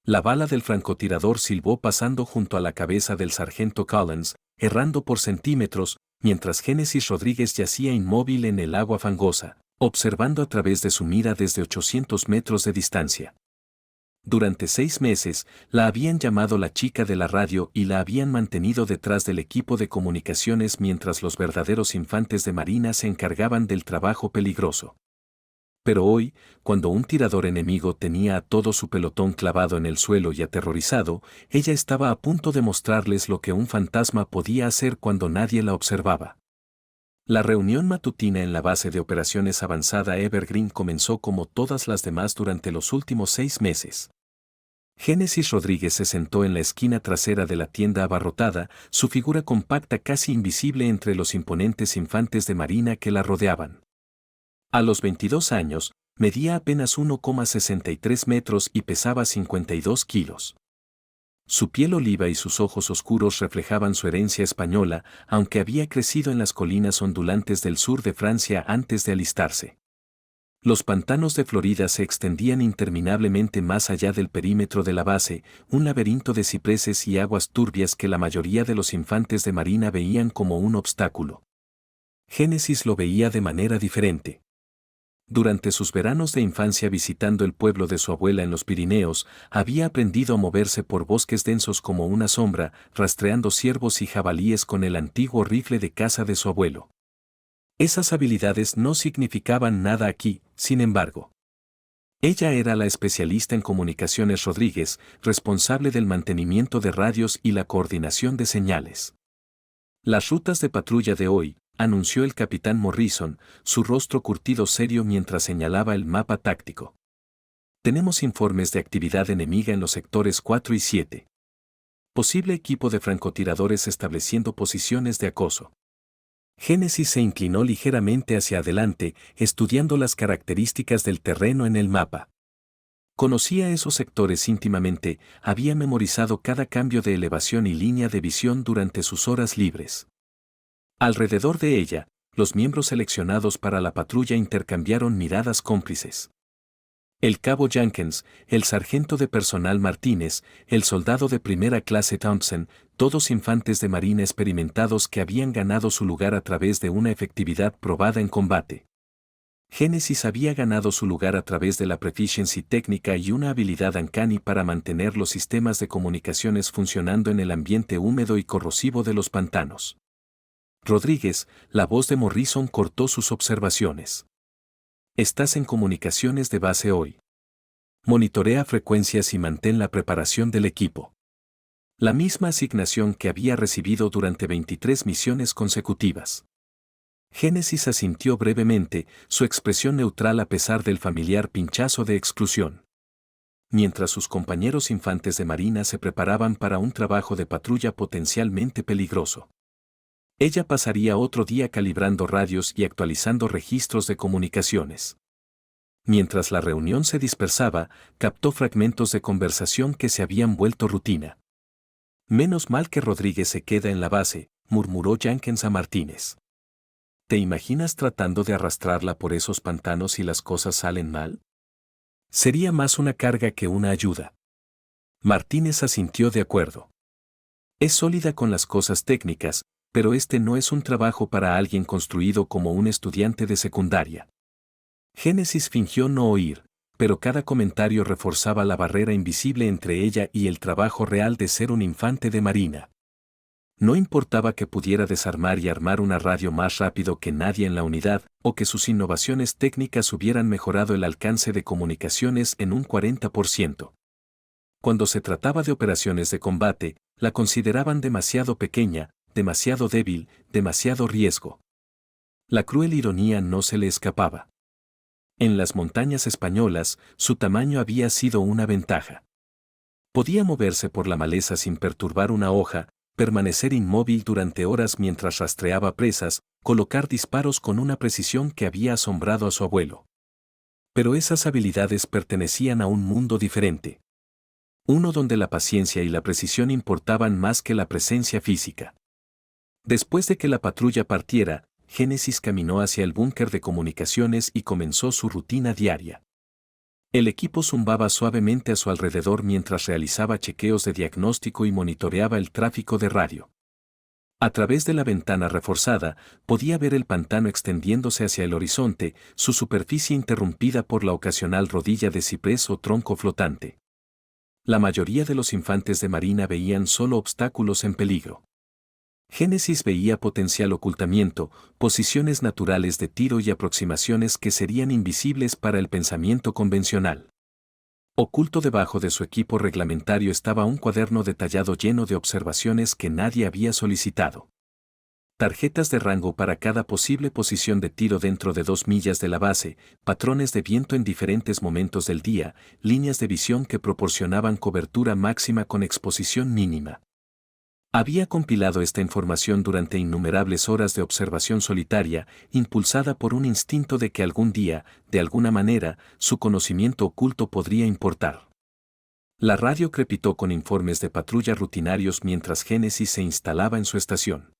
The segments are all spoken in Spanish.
La bala del francotirador silbó pasando junto a la cabeza del sargento Collins, errando por centímetros, mientras Génesis Rodríguez yacía inmóvil en el agua fangosa, observando a través de su mira desde 800 metros de distancia. Durante 6 meses, la habían llamado la chica de la radio y la habían mantenido detrás del equipo de comunicaciones mientras los verdaderos infantes de marina se encargaban del trabajo peligroso. Pero hoy, cuando un tirador enemigo tenía a todo su pelotón clavado en el suelo y aterrorizado, ella estaba a punto de mostrarles lo que un fantasma podía hacer cuando nadie la observaba. La reunión matutina en la base de operaciones avanzada Evergreen comenzó como todas las demás durante los últimos 6 meses. Génesis Rodríguez se sentó en la esquina trasera de la tienda abarrotada, su figura compacta casi invisible entre los imponentes infantes de marina que la rodeaban. A los 22 años, medía apenas 1,63 metros y pesaba 52 kilos. Su piel oliva y sus ojos oscuros reflejaban su herencia española, aunque había crecido en las colinas ondulantes del sur de Francia antes de alistarse. Los pantanos de Florida se extendían interminablemente más allá del perímetro de la base, un laberinto de cipreses y aguas turbias que la mayoría de los infantes de marina veían como un obstáculo. Génesis lo veía de manera diferente. Durante sus veranos de infancia visitando el pueblo de su abuela en los Pirineos, había aprendido a moverse por bosques densos como una sombra, rastreando ciervos y jabalíes con el antiguo rifle de caza de su abuelo. Esas habilidades no significaban nada aquí, sin embargo. Ella era la especialista en comunicaciones Rodríguez, responsable del mantenimiento de radios y la coordinación de señales. Las rutas de patrulla de hoy, anunció el capitán Morrison, su rostro curtido serio mientras señalaba el mapa táctico. Tenemos informes de actividad enemiga en los sectores 4 y 7. Posible equipo de francotiradores estableciendo posiciones de acoso. Génesis se inclinó ligeramente hacia adelante, estudiando las características del terreno en el mapa. Conocía esos sectores íntimamente, había memorizado cada cambio de elevación y línea de visión durante sus horas libres. Alrededor de ella, los miembros seleccionados para la patrulla intercambiaron miradas cómplices. El cabo Jenkins, el sargento de personal Martínez, el soldado de primera clase Thompson, todos infantes de marina experimentados que habían ganado su lugar a través de una efectividad probada en combate. Génesis había ganado su lugar a través de la proficiency técnica y una habilidad uncanny para mantener los sistemas de comunicaciones funcionando en el ambiente húmedo y corrosivo de los pantanos. Rodríguez, la voz de Morrison cortó sus observaciones. Estás en comunicaciones de base hoy. Monitorea frecuencias y mantén la preparación del equipo. La misma asignación que había recibido durante 23 misiones consecutivas. Génesis asintió brevemente, su expresión neutral a pesar del familiar pinchazo de exclusión. Mientras sus compañeros infantes de marina se preparaban para un trabajo de patrulla potencialmente peligroso. Ella pasaría otro día calibrando radios y actualizando registros de comunicaciones. Mientras la reunión se dispersaba, captó fragmentos de conversación que se habían vuelto rutina. Menos mal que Rodríguez se queda en la base, murmuró Jenkins a Martínez. ¿Te imaginas tratando de arrastrarla por esos pantanos y las cosas salen mal? Sería más una carga que una ayuda. Martínez asintió de acuerdo. Es sólida con las cosas técnicas, pero este no es un trabajo para alguien construido como un estudiante de secundaria. Génesis fingió no oír, pero cada comentario reforzaba la barrera invisible entre ella y el trabajo real de ser un infante de marina. No importaba que pudiera desarmar y armar una radio más rápido que nadie en la unidad, o que sus innovaciones técnicas hubieran mejorado el alcance de comunicaciones en un 40%. Cuando se trataba de operaciones de combate, la consideraban demasiado pequeña, demasiado débil, demasiado riesgo. La cruel ironía no se le escapaba. En las montañas españolas, su tamaño había sido una ventaja. Podía moverse por la maleza sin perturbar una hoja, permanecer inmóvil durante horas mientras rastreaba presas, colocar disparos con una precisión que había asombrado a su abuelo. Pero esas habilidades pertenecían a un mundo diferente. Uno donde la paciencia y la precisión importaban más que la presencia física. Después de que la patrulla partiera, Génesis caminó hacia el búnker de comunicaciones y comenzó su rutina diaria. El equipo zumbaba suavemente a su alrededor mientras realizaba chequeos de diagnóstico y monitoreaba el tráfico de radio. A través de la ventana reforzada, podía ver el pantano extendiéndose hacia el horizonte, su superficie interrumpida por la ocasional rodilla de ciprés o tronco flotante. La mayoría de los infantes de marina veían solo obstáculos en peligro. Génesis veía potencial ocultamiento, posiciones naturales de tiro y aproximaciones que serían invisibles para el pensamiento convencional. Oculto debajo de su equipo reglamentario estaba un cuaderno detallado lleno de observaciones que nadie había solicitado. Tarjetas de rango para cada posible posición de tiro dentro de 2 millas de la base, patrones de viento en diferentes momentos del día, líneas de visión que proporcionaban cobertura máxima con exposición mínima. Había compilado esta información durante innumerables horas de observación solitaria, impulsada por un instinto de que algún día, de alguna manera, su conocimiento oculto podría importar. La radio crepitó con informes de patrulla rutinarios mientras Génesis se instalaba en su estación.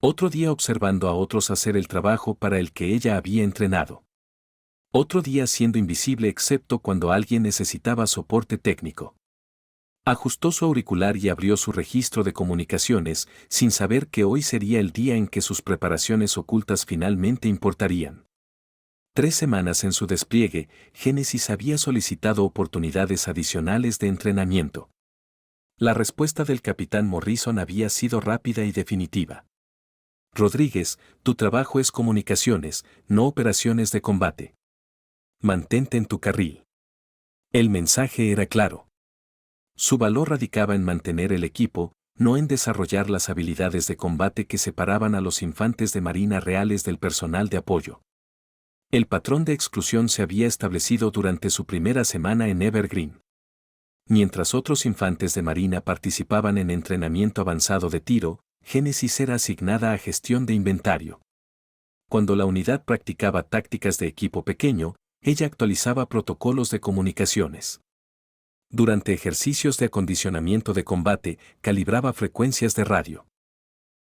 Otro día observando a otros hacer el trabajo para el que ella había entrenado. Otro día siendo invisible excepto cuando alguien necesitaba soporte técnico. Ajustó su auricular y abrió su registro de comunicaciones, sin saber que hoy sería el día en que sus preparaciones ocultas finalmente importarían. 3 semanas en su despliegue, Génesis había solicitado oportunidades adicionales de entrenamiento. La respuesta del capitán Morrison había sido rápida y definitiva. Rodríguez, tu trabajo es comunicaciones, no operaciones de combate. Mantente en tu carril. El mensaje era claro. Su valor radicaba en mantener el equipo, no en desarrollar las habilidades de combate que separaban a los infantes de marina reales del personal de apoyo. El patrón de exclusión se había establecido durante su primera semana en Evergreen. Mientras otros infantes de marina participaban en entrenamiento avanzado de tiro, Génesis era asignada a gestión de inventario. Cuando la unidad practicaba tácticas de equipo pequeño, ella actualizaba protocolos de comunicaciones. Durante ejercicios de acondicionamiento de combate, calibraba frecuencias de radio.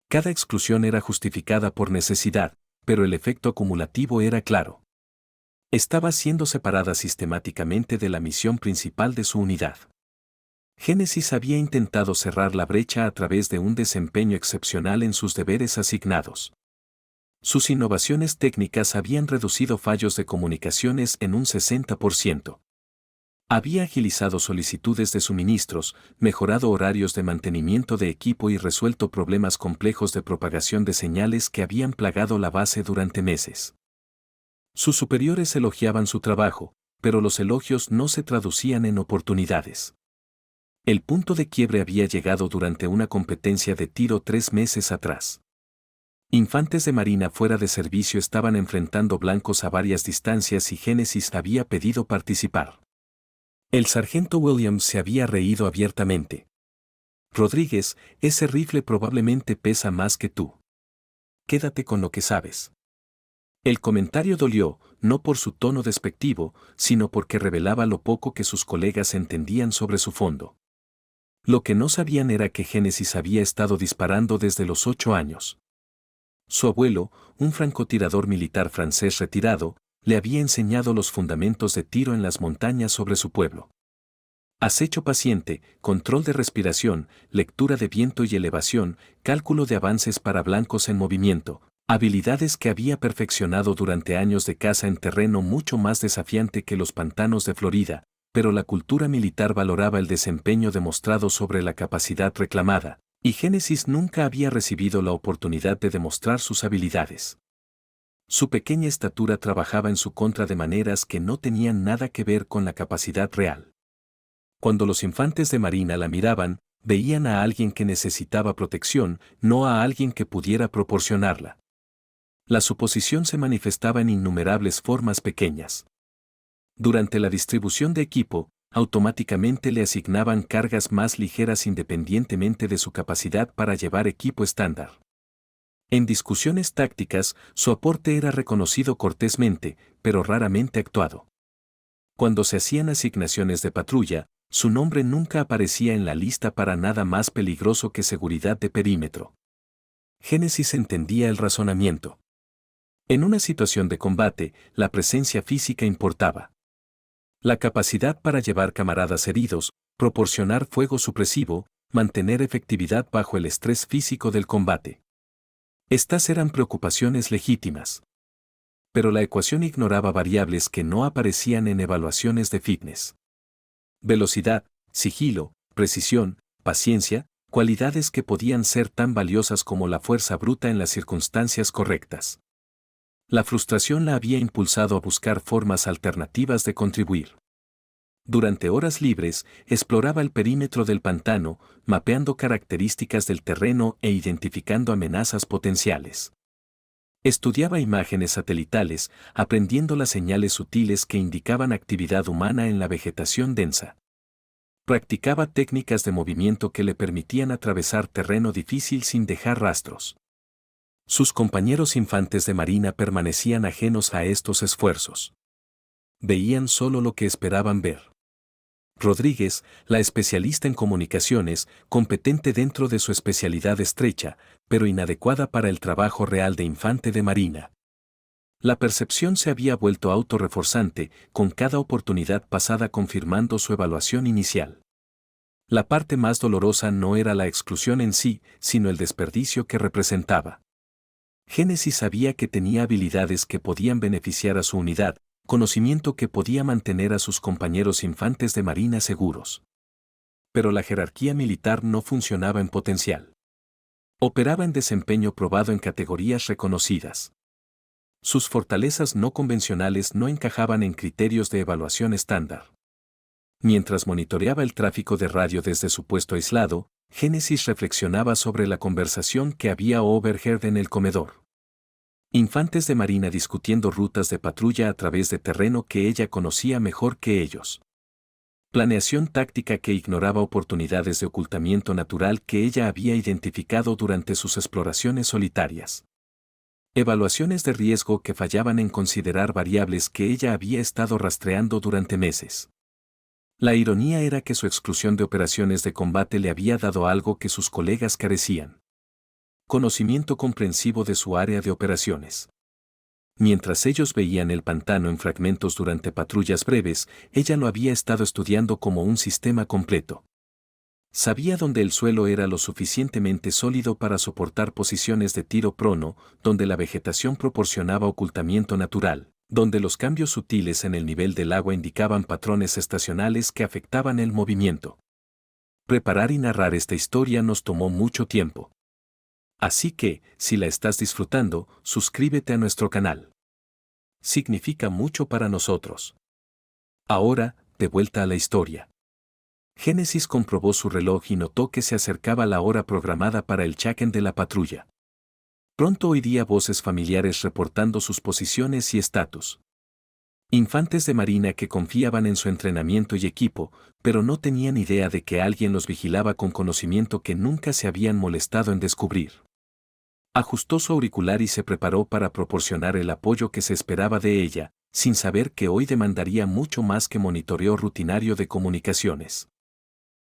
Cada exclusión era justificada por necesidad, pero el efecto acumulativo era claro. Estaba siendo separada sistemáticamente de la misión principal de su unidad. Génesis había intentado cerrar la brecha a través de un desempeño excepcional en sus deberes asignados. Sus innovaciones técnicas habían reducido fallos de comunicaciones en un 60%. Había agilizado solicitudes de suministros, mejorado horarios de mantenimiento de equipo y resuelto problemas complejos de propagación de señales que habían plagado la base durante meses. Sus superiores elogiaban su trabajo, pero los elogios no se traducían en oportunidades. El punto de quiebre había llegado durante una competencia de tiro 3 meses atrás. Infantes de marina fuera de servicio estaban enfrentando blancos a varias distancias y Génesis había pedido participar. El sargento Williams se había reído abiertamente. Rodríguez, ese rifle probablemente pesa más que tú. Quédate con lo que sabes. El comentario dolió, no por su tono despectivo, sino porque revelaba lo poco que sus colegas entendían sobre su fondo. Lo que no sabían era que Génesis había estado disparando desde los 8 años. Su abuelo, un francotirador militar francés retirado, le había enseñado los fundamentos de tiro en las montañas sobre su pueblo. Acecho paciente, control de respiración, lectura de viento y elevación, cálculo de avances para blancos en movimiento, habilidades que había perfeccionado durante años de caza en terreno mucho más desafiante que los pantanos de Florida, pero la cultura militar valoraba el desempeño demostrado sobre la capacidad reclamada, y Génesis nunca había recibido la oportunidad de demostrar sus habilidades. Su pequeña estatura trabajaba en su contra de maneras que no tenían nada que ver con la capacidad real. Cuando los infantes de marina la miraban, veían a alguien que necesitaba protección, no a alguien que pudiera proporcionarla. La suposición se manifestaba en innumerables formas pequeñas. Durante la distribución de equipo, automáticamente le asignaban cargas más ligeras independientemente de su capacidad para llevar equipo estándar. En discusiones tácticas, su aporte era reconocido cortésmente, pero raramente actuado. Cuando se hacían asignaciones de patrulla, su nombre nunca aparecía en la lista para nada más peligroso que seguridad de perímetro. Génesis entendía el razonamiento. En una situación de combate, la presencia física importaba. La capacidad para llevar camaradas heridos, proporcionar fuego supresivo, mantener efectividad bajo el estrés físico del combate. Estas eran preocupaciones legítimas. Pero la ecuación ignoraba variables que no aparecían en evaluaciones de fitness. Velocidad, sigilo, precisión, paciencia, cualidades que podían ser tan valiosas como la fuerza bruta en las circunstancias correctas. La frustración la había impulsado a buscar formas alternativas de contribuir. Durante horas libres, exploraba el perímetro del pantano, mapeando características del terreno e identificando amenazas potenciales. Estudiaba imágenes satelitales, aprendiendo las señales sutiles que indicaban actividad humana en la vegetación densa. Practicaba técnicas de movimiento que le permitían atravesar terreno difícil sin dejar rastros. Sus compañeros infantes de marina permanecían ajenos a estos esfuerzos. Veían solo lo que esperaban ver. Rodríguez, la especialista en comunicaciones, competente dentro de su especialidad estrecha, pero inadecuada para el trabajo real de infante de marina. La percepción se había vuelto autorreforzante, con cada oportunidad pasada confirmando su evaluación inicial. La parte más dolorosa no era la exclusión en sí, sino el desperdicio que representaba. Génesis sabía que tenía habilidades que podían beneficiar a su unidad, conocimiento que podía mantener a sus compañeros infantes de marina seguros. Pero la jerarquía militar no funcionaba en potencial. Operaba en desempeño probado en categorías reconocidas. Sus fortalezas no convencionales no encajaban en criterios de evaluación estándar. Mientras monitoreaba el tráfico de radio desde su puesto aislado, Génesis reflexionaba sobre la conversación que había overheard en el comedor. Infantes de marina discutiendo rutas de patrulla a través de terreno que ella conocía mejor que ellos. Planeación táctica que ignoraba oportunidades de ocultamiento natural que ella había identificado durante sus exploraciones solitarias. Evaluaciones de riesgo que fallaban en considerar variables que ella había estado rastreando durante meses. La ironía era que su exclusión de operaciones de combate le había dado algo que sus colegas carecían: conocimiento comprensivo de su área de operaciones. Mientras ellos veían el pantano en fragmentos durante patrullas breves, ella lo había estado estudiando como un sistema completo. Sabía dónde el suelo era lo suficientemente sólido para soportar posiciones de tiro prono, donde la vegetación proporcionaba ocultamiento natural, donde los cambios sutiles en el nivel del agua indicaban patrones estacionales que afectaban el movimiento. Preparar y narrar esta historia nos tomó mucho tiempo. Así que, si la estás disfrutando, suscríbete a nuestro canal. Significa mucho para nosotros. Ahora, de vuelta a la historia. Génesis comprobó su reloj y notó que se acercaba la hora programada para el check-in de la patrulla. Pronto oiría voces familiares reportando sus posiciones y estatus. Infantes de marina que confiaban en su entrenamiento y equipo, pero no tenían idea de que alguien los vigilaba con conocimiento que nunca se habían molestado en descubrir. Ajustó su auricular y se preparó para proporcionar el apoyo que se esperaba de ella, sin saber que hoy demandaría mucho más que monitoreo rutinario de comunicaciones.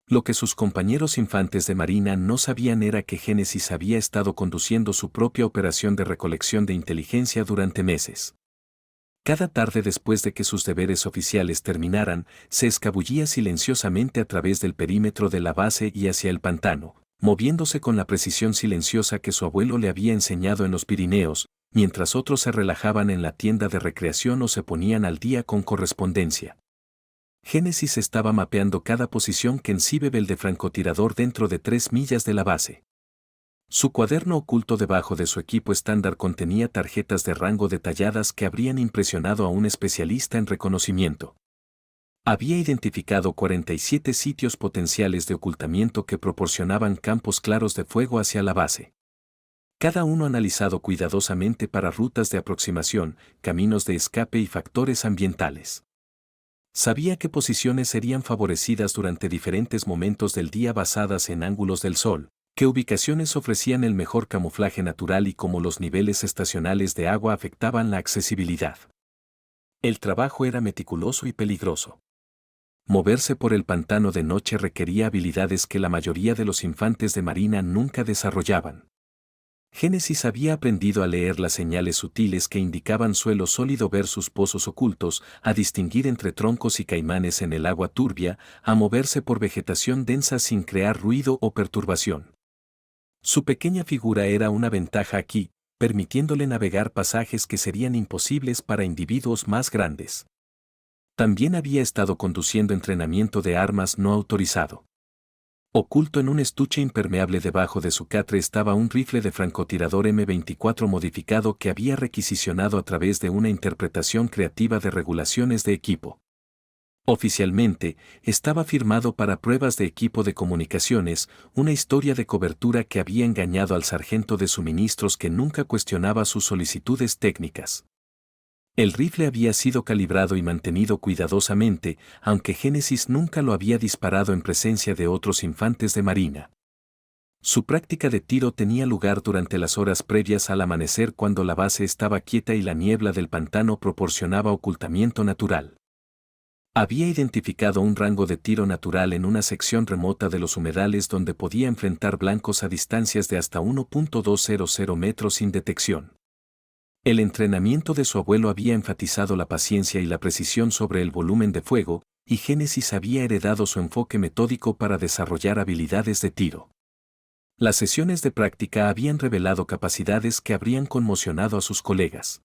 Lo que sus compañeros infantes de marina no sabían era que Génesis había estado conduciendo su propia operación de recolección de inteligencia durante meses. Cada tarde después de que sus deberes oficiales terminaran, se escabullía silenciosamente a través del perímetro de la base y hacia el pantano, moviéndose con la precisión silenciosa que su abuelo le había enseñado en los Pirineos, mientras otros se relajaban en la tienda de recreación o se ponían al día con correspondencia. Génesis estaba mapeando cada posición que encibe el de francotirador dentro de 3 millas de la base. Su cuaderno oculto debajo de su equipo estándar contenía tarjetas de rango detalladas que habrían impresionado a un especialista en reconocimiento. Había identificado 47 sitios potenciales de ocultamiento que proporcionaban campos claros de fuego hacia la base. Cada uno analizado cuidadosamente para rutas de aproximación, caminos de escape y factores ambientales. Sabía qué posiciones serían favorecidas durante diferentes momentos del día basadas en ángulos del sol, qué ubicaciones ofrecían el mejor camuflaje natural y cómo los niveles estacionales de agua afectaban la accesibilidad. El trabajo era meticuloso y peligroso. Moverse por el pantano de noche requería habilidades que la mayoría de los infantes de marina nunca desarrollaban. Génesis había aprendido a leer las señales sutiles que indicaban suelo sólido versus pozos ocultos, a distinguir entre troncos y caimanes en el agua turbia, a moverse por vegetación densa sin crear ruido o perturbación. Su pequeña figura era una ventaja aquí, permitiéndole navegar pasajes que serían imposibles para individuos más grandes. También había estado conduciendo entrenamiento de armas no autorizado. Oculto en un estuche impermeable debajo de su catre estaba un rifle de francotirador M24 modificado que había requisicionado a través de una interpretación creativa de regulaciones de equipo. Oficialmente, estaba firmado para pruebas de equipo de comunicaciones, una historia de cobertura que había engañado al sargento de suministros que nunca cuestionaba sus solicitudes técnicas. El rifle había sido calibrado y mantenido cuidadosamente, aunque Génesis nunca lo había disparado en presencia de otros infantes de marina. Su práctica de tiro tenía lugar durante las horas previas al amanecer cuando la base estaba quieta y la niebla del pantano proporcionaba ocultamiento natural. Había identificado un rango de tiro natural en una sección remota de los humedales donde podía enfrentar blancos a distancias de hasta 1.200 metros sin detección. El entrenamiento de su abuelo había enfatizado la paciencia y la precisión sobre el volumen de fuego, y Génesis había heredado su enfoque metódico para desarrollar habilidades de tiro. Las sesiones de práctica habían revelado capacidades que habrían conmocionado a sus colegas.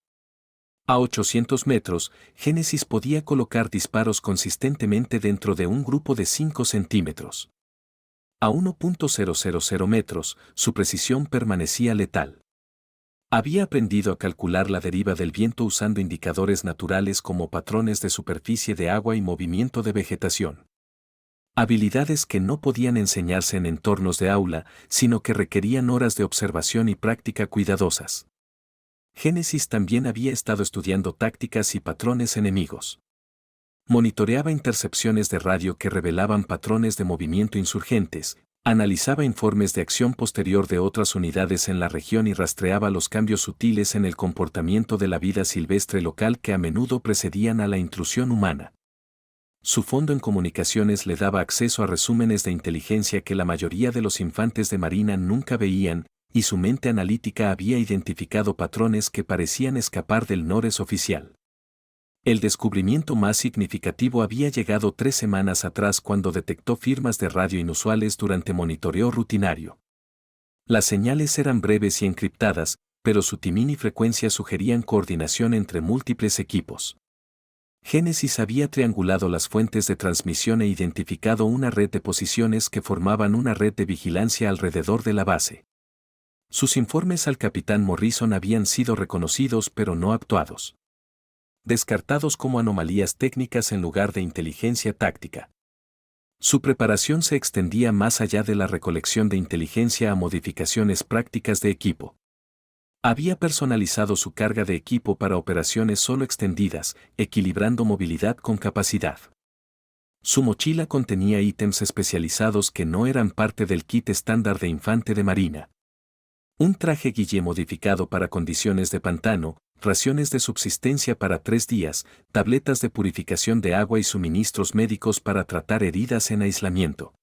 A 800 metros, Génesis podía colocar disparos consistentemente dentro de un grupo de 5 centímetros. A 1.000 metros, su precisión permanecía letal. Había aprendido a calcular la deriva del viento usando indicadores naturales como patrones de superficie de agua y movimiento de vegetación. Habilidades que no podían enseñarse en entornos de aula, sino que requerían horas de observación y práctica cuidadosas. Génesis también había estado estudiando tácticas y patrones enemigos. Monitoreaba intercepciones de radio que revelaban patrones de movimiento insurgentes, analizaba informes de acción posterior de otras unidades en la región y rastreaba los cambios sutiles en el comportamiento de la vida silvestre local que a menudo precedían a la intrusión humana. Su fondo en comunicaciones le daba acceso a resúmenes de inteligencia que la mayoría de los infantes de marina nunca veían, y su mente analítica había identificado patrones que parecían escapar del NORES oficial. El descubrimiento más significativo había llegado 3 semanas atrás cuando detectó firmas de radio inusuales durante monitoreo rutinario. Las señales eran breves y encriptadas, pero su timing y frecuencia sugerían coordinación entre múltiples equipos. Génesis había triangulado las fuentes de transmisión e identificado una red de posiciones que formaban una red de vigilancia alrededor de la base. Sus informes al capitán Morrison habían sido reconocidos pero no actuados. Descartados como anomalías técnicas en lugar de inteligencia táctica. Su preparación se extendía más allá de la recolección de inteligencia a modificaciones prácticas de equipo. Había personalizado su carga de equipo para operaciones solo extendidas, equilibrando movilidad con capacidad. Su mochila contenía ítems especializados que no eran parte del kit estándar de infante de marina. Un traje guille modificado para condiciones de pantano, raciones de subsistencia para 3 días, tabletas de purificación de agua y suministros médicos para tratar heridas en aislamiento.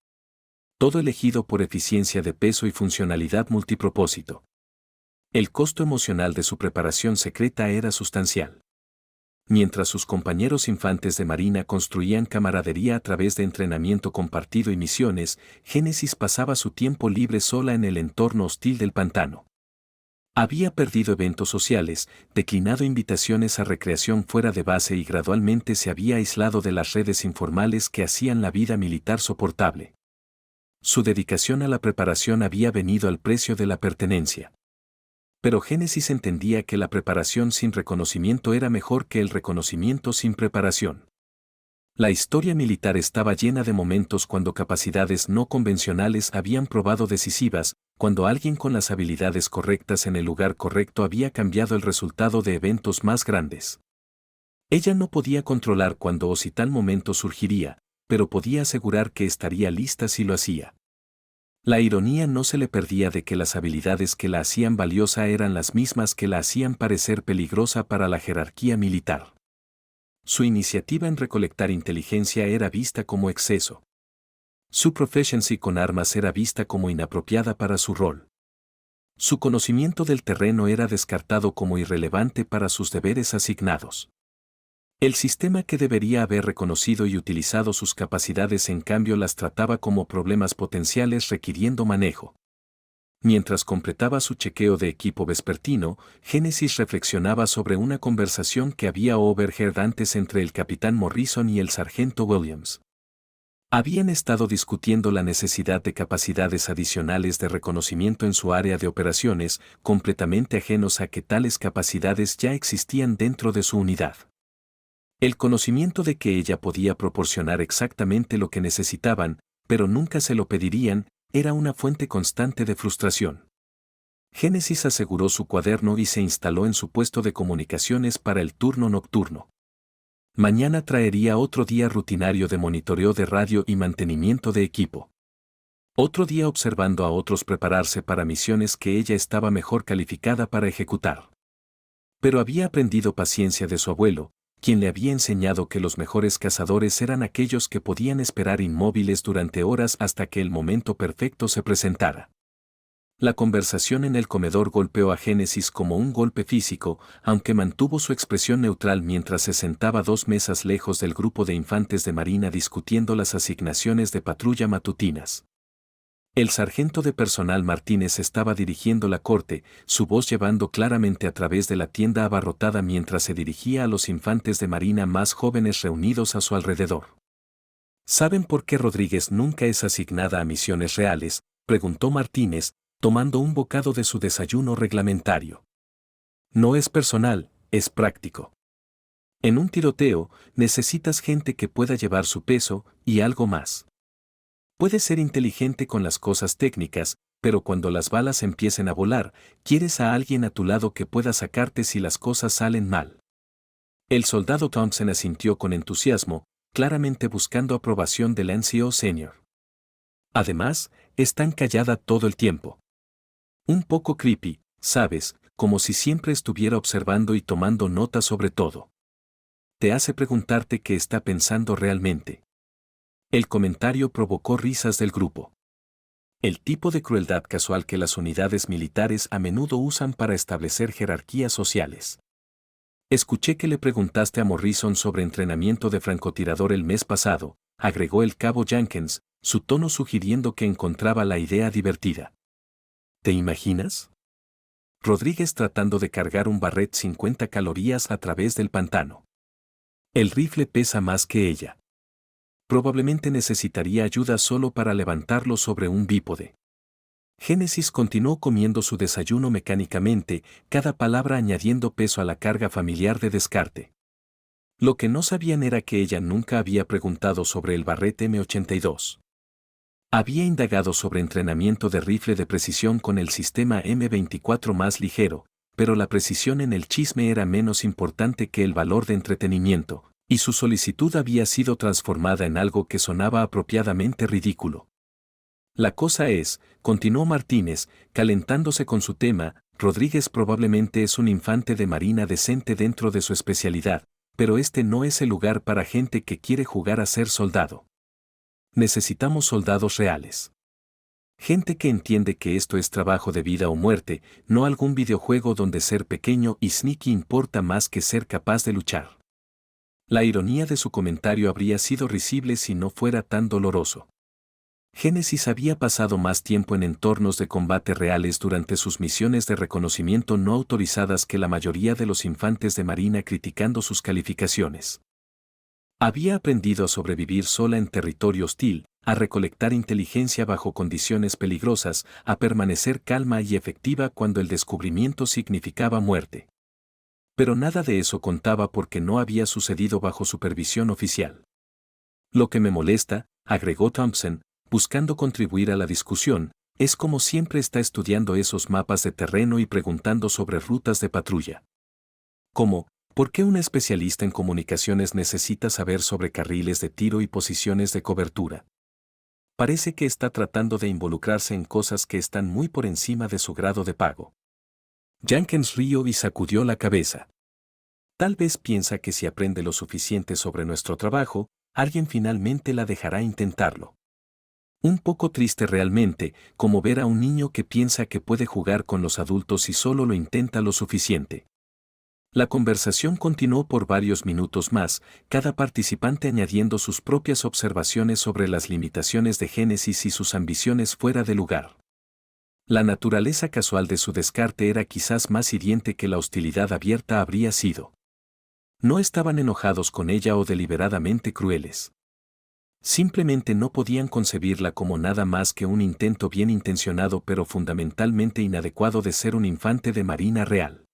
Todo elegido por eficiencia de peso y funcionalidad multipropósito. El costo emocional de su preparación secreta era sustancial. Mientras sus compañeros infantes de marina construían camaradería a través de entrenamiento compartido y misiones, Génesis pasaba su tiempo libre sola en el entorno hostil del pantano. Había perdido eventos sociales, declinado invitaciones a recreación fuera de base y gradualmente se había aislado de las redes informales que hacían la vida militar soportable. Su dedicación a la preparación había venido al precio de la pertenencia. Pero Génesis entendía que la preparación sin reconocimiento era mejor que el reconocimiento sin preparación. La historia militar estaba llena de momentos cuando capacidades no convencionales habían probado decisivas, cuando alguien con las habilidades correctas en el lugar correcto había cambiado el resultado de eventos más grandes. Ella no podía controlar cuándo o si tal momento surgiría, pero podía asegurar que estaría lista si lo hacía. La ironía no se le perdía de que las habilidades que la hacían valiosa eran las mismas que la hacían parecer peligrosa para la jerarquía militar. Su iniciativa en recolectar inteligencia era vista como exceso. Su proficiency con armas era vista como inapropiada para su rol. Su conocimiento del terreno era descartado como irrelevante para sus deberes asignados. El sistema que debería haber reconocido y utilizado sus capacidades en cambio las trataba como problemas potenciales requiriendo manejo. Mientras completaba su chequeo de equipo vespertino, Génesis reflexionaba sobre una conversación que había overheard antes entre el capitán Morrison y el sargento Williams. Habían estado discutiendo la necesidad de capacidades adicionales de reconocimiento en su área de operaciones, completamente ajenos a que tales capacidades ya existían dentro de su unidad. El conocimiento de que ella podía proporcionar exactamente lo que necesitaban, pero nunca se lo pedirían, era una fuente constante de frustración. Génesis aseguró su cuaderno y se instaló en su puesto de comunicaciones para el turno nocturno. Mañana traería otro día rutinario de monitoreo de radio y mantenimiento de equipo. Otro día observando a otros prepararse para misiones que ella estaba mejor calificada para ejecutar. Pero había aprendido paciencia de su abuelo, quien le había enseñado que los mejores cazadores eran aquellos que podían esperar inmóviles durante horas hasta que el momento perfecto se presentara. La conversación en el comedor golpeó a Génesis como un golpe físico, aunque mantuvo su expresión neutral mientras se sentaba 2 mesas lejos del grupo de infantes de marina discutiendo las asignaciones de patrulla matutinas. El sargento de personal Martínez estaba dirigiendo la corte, su voz llevando claramente a través de la tienda abarrotada mientras se dirigía a los infantes de marina más jóvenes reunidos a su alrededor. ¿Saben por qué Rodríguez nunca es asignada a misiones reales?, preguntó Martínez, tomando un bocado de su desayuno reglamentario. No es personal, es práctico. En un tiroteo, necesitas gente que pueda llevar su peso y algo más. Puedes ser inteligente con las cosas técnicas, pero cuando las balas empiecen a volar, quieres a alguien a tu lado que pueda sacarte si las cosas salen mal. El soldado Thompson asintió con entusiasmo, claramente buscando aprobación del NCO Senior. Además, es tan callada todo el tiempo. Un poco creepy, ¿sabes?, como si siempre estuviera observando y tomando nota sobre todo. Te hace preguntarte qué está pensando realmente. El comentario provocó risas del grupo. El tipo de crueldad casual que las unidades militares a menudo usan para establecer jerarquías sociales. Escuché que le preguntaste a Morrison sobre entrenamiento de francotirador el mes pasado, agregó el cabo Jenkins, su tono sugiriendo que encontraba la idea divertida. ¿Te imaginas? Rodríguez tratando de cargar un Barrett 50 calorías a través del pantano. El rifle pesa más que ella. Probablemente necesitaría ayuda solo para levantarlo sobre un bípode. Génesis continuó comiendo su desayuno mecánicamente, cada palabra añadiendo peso a la carga familiar de descarte. Lo que no sabían era que ella nunca había preguntado sobre el Barrett M82. Había indagado sobre entrenamiento de rifle de precisión con el sistema M24 más ligero, pero la precisión en el chisme era menos importante que el valor de entretenimiento, y su solicitud había sido transformada en algo que sonaba apropiadamente ridículo. La cosa es, continuó Martínez, calentándose con su tema, Rodríguez probablemente es un infante de marina decente dentro de su especialidad, pero este no es el lugar para gente que quiere jugar a ser soldado. Necesitamos soldados reales. Gente que entiende que esto es trabajo de vida o muerte, no algún videojuego donde ser pequeño y sneaky importa más que ser capaz de luchar. La ironía de su comentario habría sido risible si no fuera tan doloroso. Génesis había pasado más tiempo en entornos de combate reales durante sus misiones de reconocimiento no autorizadas que la mayoría de los infantes de marina criticando sus calificaciones. Había aprendido a sobrevivir sola en territorio hostil, a recolectar inteligencia bajo condiciones peligrosas, a permanecer calma y efectiva cuando el descubrimiento significaba muerte. Pero nada de eso contaba porque no había sucedido bajo supervisión oficial. Lo que me molesta, agregó Thompson, buscando contribuir a la discusión, es como siempre está estudiando esos mapas de terreno y preguntando sobre rutas de patrulla. ¿Cómo? ¿Por qué un especialista en comunicaciones necesita saber sobre carriles de tiro y posiciones de cobertura? Parece que está tratando de involucrarse en cosas que están muy por encima de su grado de pago. Jenkins rió y sacudió la cabeza. Tal vez piensa que si aprende lo suficiente sobre nuestro trabajo, alguien finalmente la dejará intentarlo. Un poco triste realmente, como ver a un niño que piensa que puede jugar con los adultos y solo lo intenta lo suficiente. La conversación continuó por varios minutos más, cada participante añadiendo sus propias observaciones sobre las limitaciones de Génesis y sus ambiciones fuera de lugar. La naturaleza casual de su descarte era quizás más hiriente que la hostilidad abierta habría sido. No estaban enojados con ella o deliberadamente crueles. Simplemente no podían concebirla como nada más que un intento bien intencionado pero fundamentalmente inadecuado de ser un infante de marina real.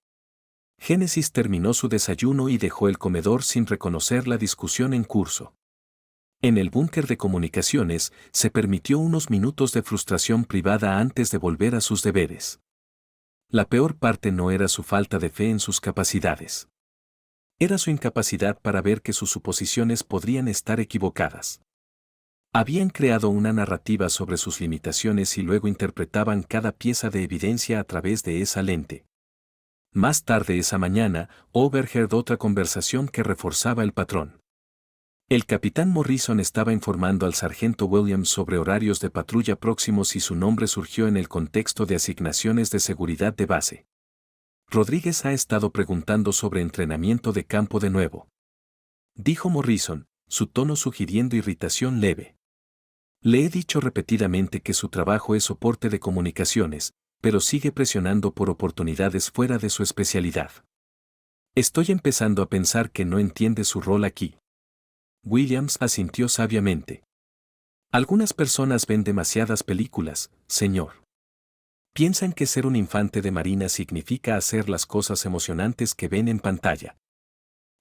Génesis terminó su desayuno y dejó el comedor sin reconocer la discusión en curso. En el búnker de comunicaciones, se permitió unos minutos de frustración privada antes de volver a sus deberes. La peor parte no era su falta de fe en sus capacidades. Era su incapacidad para ver que sus suposiciones podrían estar equivocadas. Habían creado una narrativa sobre sus limitaciones y luego interpretaban cada pieza de evidencia a través de esa lente. Más tarde esa mañana, overheard otra conversación que reforzaba el patrón. El capitán Morrison estaba informando al sargento Williams sobre horarios de patrulla próximos y su nombre surgió en el contexto de asignaciones de seguridad de base. Rodríguez ha estado preguntando sobre entrenamiento de campo de nuevo. Dijo Morrison, su tono sugiriendo irritación leve. Le he dicho repetidamente que su trabajo es soporte de comunicaciones, pero sigue presionando por oportunidades fuera de su especialidad. Estoy empezando a pensar que no entiende su rol aquí. Williams asintió sabiamente. Algunas personas ven demasiadas películas, señor. Piensan que ser un infante de marina significa hacer las cosas emocionantes que ven en pantalla.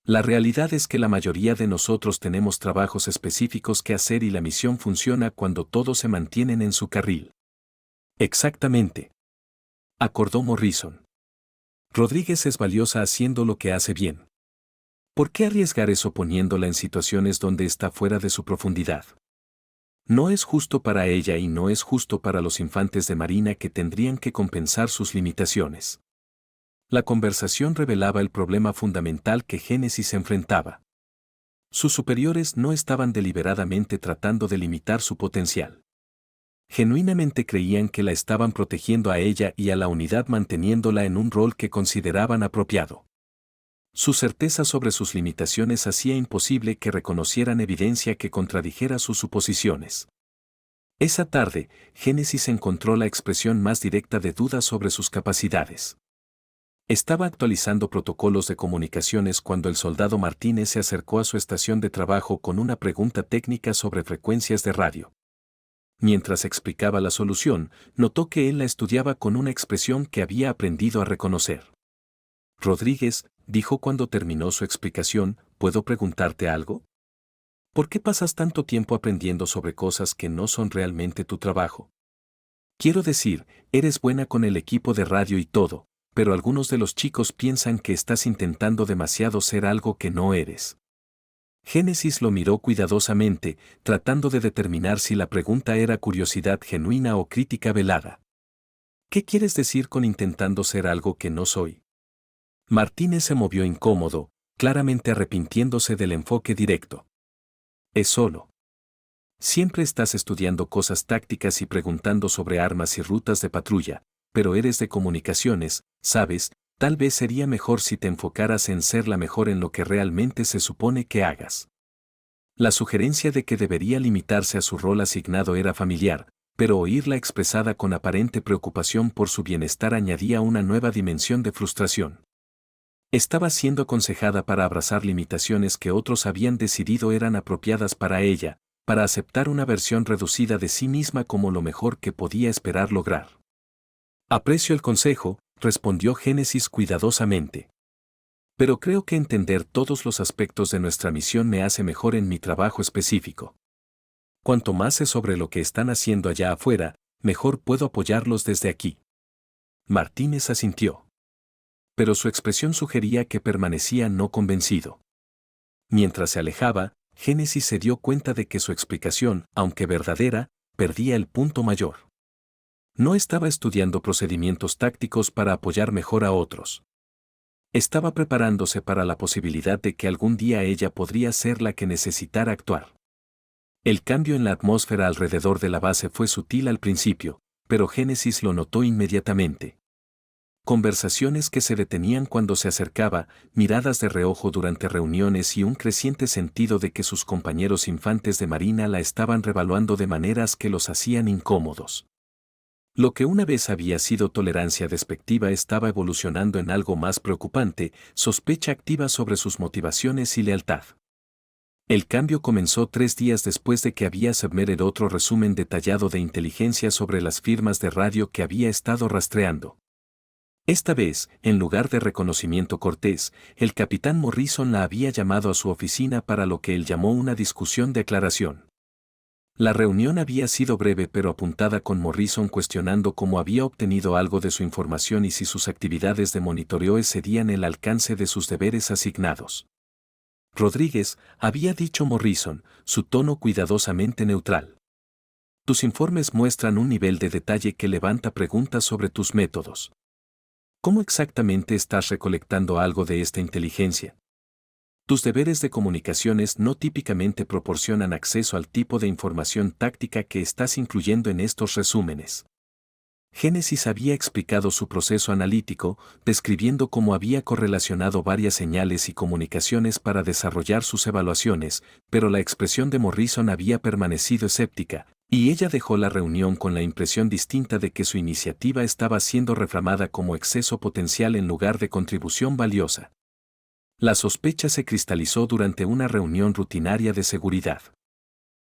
La realidad es que la mayoría de nosotros tenemos trabajos específicos que hacer y la misión funciona cuando todos se mantienen en su carril. Exactamente. Acordó Morrison. Rodríguez es valiosa haciendo lo que hace bien. ¿Por qué arriesgar eso poniéndola en situaciones donde está fuera de su profundidad? No es justo para ella y no es justo para los infantes de marina que tendrían que compensar sus limitaciones. La conversación revelaba el problema fundamental que Génesis enfrentaba. Sus superiores no estaban deliberadamente tratando de limitar su potencial. Genuinamente creían que la estaban protegiendo a ella y a la unidad manteniéndola en un rol que consideraban apropiado. Su certeza sobre sus limitaciones hacía imposible que reconocieran evidencia que contradijera sus suposiciones. Esa tarde, Génesis encontró la expresión más directa de duda sobre sus capacidades. Estaba actualizando protocolos de comunicaciones cuando el soldado Martínez se acercó a su estación de trabajo con una pregunta técnica sobre frecuencias de radio. Mientras explicaba la solución, notó que él la estudiaba con una expresión que había aprendido a reconocer. Rodríguez, dijo cuando terminó su explicación, ¿puedo preguntarte algo? ¿Por qué pasas tanto tiempo aprendiendo sobre cosas que no son realmente tu trabajo? Quiero decir, eres buena con el equipo de radio y todo, pero algunos de los chicos piensan que estás intentando demasiado ser algo que no eres. Génesis lo miró cuidadosamente, tratando de determinar si la pregunta era curiosidad genuina o crítica velada. ¿Qué quieres decir con intentando ser algo que no soy? Martínez se movió incómodo, claramente arrepintiéndose del enfoque directo. Es solo. Siempre estás estudiando cosas tácticas y preguntando sobre armas y rutas de patrulla, pero eres de comunicaciones, ¿sabes? Tal vez sería mejor si te enfocaras en ser la mejor en lo que realmente se supone que hagas. La sugerencia de que debería limitarse a su rol asignado era familiar, pero oírla expresada con aparente preocupación por su bienestar añadía una nueva dimensión de frustración. Estaba siendo aconsejada para abrazar limitaciones que otros habían decidido eran apropiadas para ella, para aceptar una versión reducida de sí misma como lo mejor que podía esperar lograr. Aprecio el consejo, respondió Génesis cuidadosamente. Pero creo que entender todos los aspectos de nuestra misión me hace mejor en mi trabajo específico. Cuanto más sé sobre lo que están haciendo allá afuera, mejor puedo apoyarlos desde aquí. Martínez asintió. Pero su expresión sugería que permanecía no convencido. Mientras se alejaba, Génesis se dio cuenta de que su explicación, aunque verdadera, perdía el punto mayor. No estaba estudiando procedimientos tácticos para apoyar mejor a otros. Estaba preparándose para la posibilidad de que algún día ella podría ser la que necesitara actuar. El cambio en la atmósfera alrededor de la base fue sutil al principio, pero Génesis lo notó inmediatamente. Conversaciones que se detenían cuando se acercaba, miradas de reojo durante reuniones y un creciente sentido de que sus compañeros infantes de marina la estaban revaluando de maneras que los hacían incómodos. Lo que una vez había sido tolerancia despectiva estaba evolucionando en algo más preocupante, sospecha activa sobre sus motivaciones y lealtad. El cambio comenzó 3 días después de que había submitted otro resumen detallado de inteligencia sobre las firmas de radio que había estado rastreando. Esta vez, en lugar de reconocimiento cortés, el capitán Morrison la había llamado a su oficina para lo que él llamó una discusión de aclaración. La reunión había sido breve pero apuntada, con Morrison cuestionando cómo había obtenido algo de su información y si sus actividades de monitoreo excedían el alcance de sus deberes asignados. Rodríguez, había dicho Morrison, su tono cuidadosamente neutral. Tus informes muestran un nivel de detalle que levanta preguntas sobre tus métodos. ¿Cómo exactamente estás recolectando algo de esta inteligencia? Tus deberes de comunicaciones no típicamente proporcionan acceso al tipo de información táctica que estás incluyendo en estos resúmenes. Génesis había explicado su proceso analítico, describiendo cómo había correlacionado varias señales y comunicaciones para desarrollar sus evaluaciones, pero la expresión de Morrison había permanecido escéptica, y ella dejó la reunión con la impresión distinta de que su iniciativa estaba siendo reframada como exceso potencial en lugar de contribución valiosa. La sospecha se cristalizó durante una reunión rutinaria de seguridad.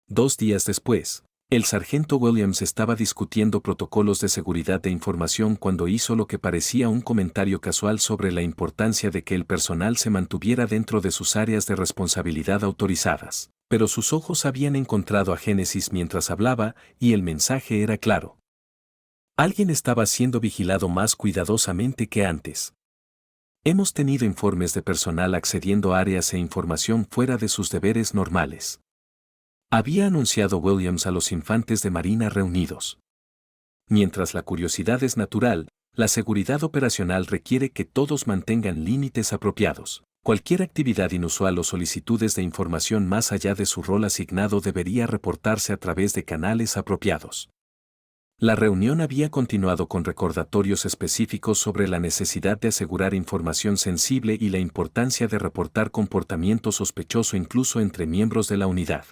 2 días después, el sargento Williams estaba discutiendo protocolos de seguridad de información cuando hizo lo que parecía un comentario casual sobre la importancia de que el personal se mantuviera dentro de sus áreas de responsabilidad autorizadas. Pero sus ojos habían encontrado a Génesis mientras hablaba, y el mensaje era claro. Alguien estaba siendo vigilado más cuidadosamente que antes. Hemos tenido informes de personal accediendo a áreas e información fuera de sus deberes normales. Había anunciado Williams a los infantes de marina reunidos. Mientras la curiosidad es natural, la seguridad operacional requiere que todos mantengan límites apropiados. Cualquier actividad inusual o solicitudes de información más allá de su rol asignado debería reportarse a través de canales apropiados. La reunión había continuado con recordatorios específicos sobre la necesidad de asegurar información sensible y la importancia de reportar comportamiento sospechoso incluso entre miembros de la unidad.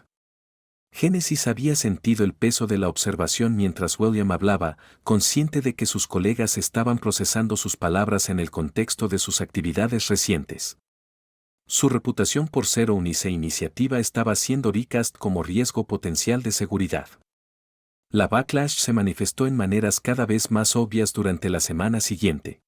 Génesis había sentido el peso de la observación mientras William hablaba, consciente de que sus colegas estaban procesando sus palabras en el contexto de sus actividades recientes. Su reputación por ser una iniciativa estaba siendo recast como riesgo potencial de seguridad. La backlash se manifestó en maneras cada vez más obvias durante la semana siguiente.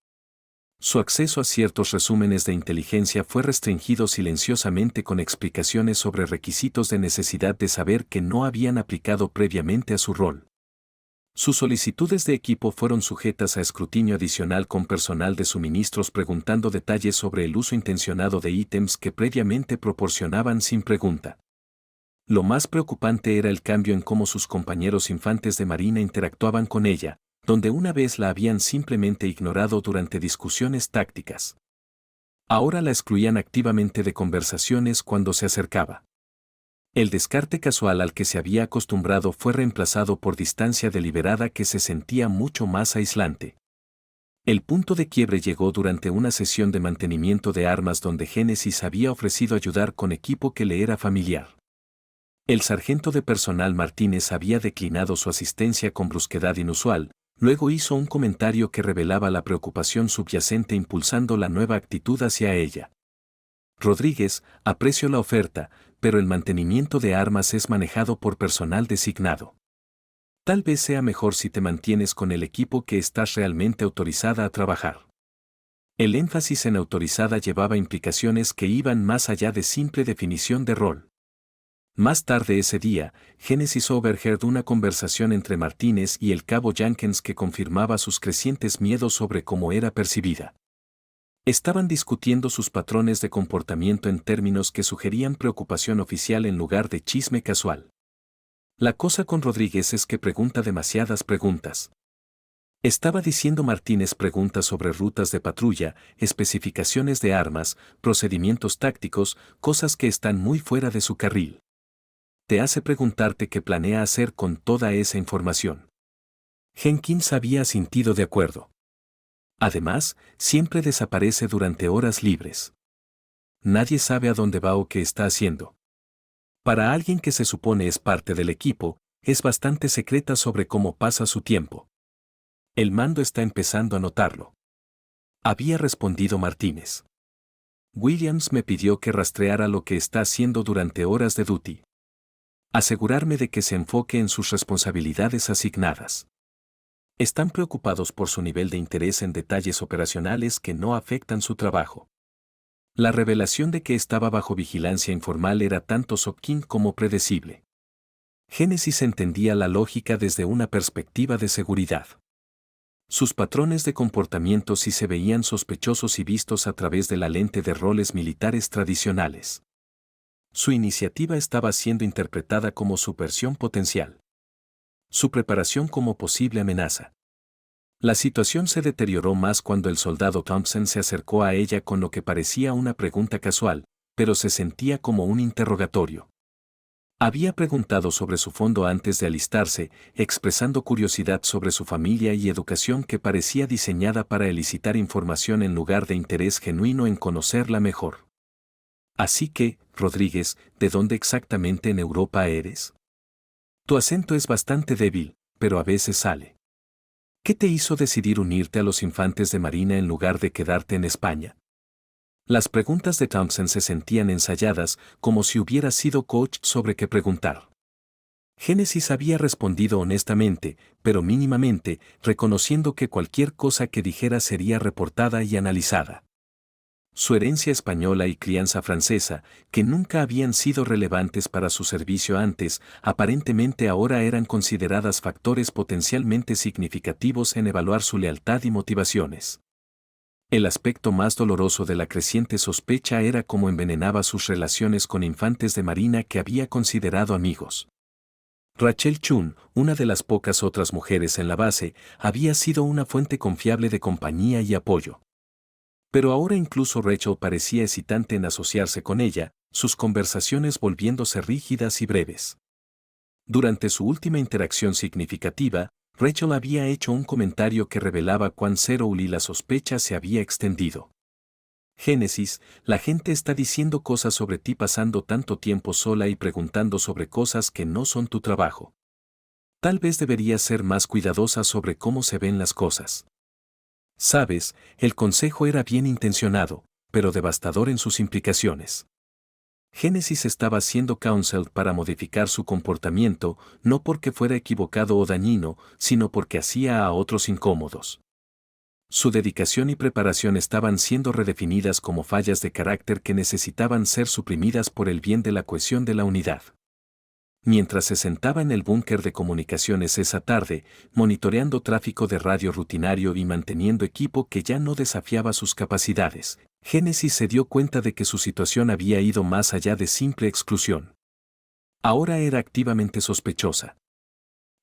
Su acceso a ciertos resúmenes de inteligencia fue restringido silenciosamente con explicaciones sobre requisitos de necesidad de saber que no habían aplicado previamente a su rol. Sus solicitudes de equipo fueron sujetas a escrutinio adicional con personal de suministros preguntando detalles sobre el uso intencionado de ítems que previamente proporcionaban sin pregunta. Lo más preocupante era el cambio en cómo sus compañeros infantes de marina interactuaban con ella, donde una vez la habían simplemente ignorado durante discusiones tácticas. Ahora la excluían activamente de conversaciones cuando se acercaba. El descarte casual al que se había acostumbrado fue reemplazado por distancia deliberada que se sentía mucho más aislante. El punto de quiebre llegó durante una sesión de mantenimiento de armas donde Génesis había ofrecido ayudar con equipo que le era familiar. El sargento de personal Martínez había declinado su asistencia con brusquedad inusual, luego hizo un comentario que revelaba la preocupación subyacente impulsando la nueva actitud hacia ella. Rodríguez, aprecio la oferta, pero el mantenimiento de armas es manejado por personal designado. Tal vez sea mejor si te mantienes con el equipo que estás realmente autorizada a trabajar. El énfasis en autorizada llevaba implicaciones que iban más allá de simple definición de rol. Más tarde ese día, Génesis overheard una conversación entre Martínez y el cabo Jenkins que confirmaba sus crecientes miedos sobre cómo era percibida. Estaban discutiendo sus patrones de comportamiento en términos que sugerían preocupación oficial en lugar de chisme casual. La cosa con Rodríguez es que pregunta demasiadas preguntas. Estaba diciendo Martínez preguntas sobre rutas de patrulla, especificaciones de armas, procedimientos tácticos, cosas que están muy fuera de su carril. te hace preguntarte qué planea hacer con toda esa información. Jenkins había asintido de acuerdo. Además, siempre desaparece durante horas libres. Nadie sabe a dónde va o qué está haciendo. Para alguien que se supone es parte del equipo, es bastante secreta sobre cómo pasa su tiempo. El mando está empezando a notarlo. Había respondido Martínez. Williams me pidió que rastreara lo que está haciendo durante horas de duty. Asegurarme de que se enfoque en sus responsabilidades asignadas. Están preocupados por su nivel de interés en detalles operacionales que no afectan su trabajo. La revelación de que estaba bajo vigilancia informal era tanto shocking como predecible. Génesis entendía la lógica desde una perspectiva de seguridad. Sus patrones de comportamiento sí se veían sospechosos y vistos a través de la lente de roles militares tradicionales. Su iniciativa estaba siendo interpretada como subversión potencial. Su preparación como posible amenaza. La situación se deterioró más cuando el soldado Thompson se acercó a ella con lo que parecía una pregunta casual, pero se sentía como un interrogatorio. Había preguntado sobre su fondo antes de alistarse, expresando curiosidad sobre su familia y educación que parecía diseñada para elicitar información en lugar de interés genuino en conocerla mejor. Así que, Rodríguez, ¿de dónde exactamente en Europa eres? Tu acento es bastante débil, pero a veces sale. ¿Qué te hizo decidir unirte a los infantes de Marina en lugar de quedarte en España? Las preguntas de Thompson se sentían ensayadas, como si hubiera sido coach sobre qué preguntar. Génesis había respondido honestamente, pero mínimamente, reconociendo que cualquier cosa que dijera sería reportada y analizada. Su herencia española y crianza francesa, que nunca habían sido relevantes para su servicio antes, aparentemente ahora eran consideradas factores potencialmente significativos en evaluar su lealtad y motivaciones. El aspecto más doloroso de la creciente sospecha era cómo envenenaba sus relaciones con infantes de Marina que había considerado amigos. Rachel Chun, una de las pocas otras mujeres en la base, había sido una fuente confiable de compañía y apoyo. Pero ahora incluso Rachel parecía hesitante en asociarse con ella, sus conversaciones volviéndose rígidas y breves. Durante su última interacción significativa, Rachel había hecho un comentario que revelaba cuán ceroli la sospecha se había extendido. Génesis, la gente está diciendo cosas sobre ti pasando tanto tiempo sola y preguntando sobre cosas que no son tu trabajo. Tal vez deberías ser más cuidadosa sobre cómo se ven las cosas. Sabes, el consejo era bien intencionado, pero devastador en sus implicaciones. Génesis estaba siendo counseled para modificar su comportamiento, no porque fuera equivocado o dañino, sino porque hacía a otros incómodos. Su dedicación y preparación estaban siendo redefinidas como fallas de carácter que necesitaban ser suprimidas por el bien de la cohesión de la unidad. Mientras se sentaba en el búnker de comunicaciones esa tarde, monitoreando tráfico de radio rutinario y manteniendo equipo que ya no desafiaba sus capacidades, Génesis se dio cuenta de que su situación había ido más allá de simple exclusión. Ahora era activamente sospechosa.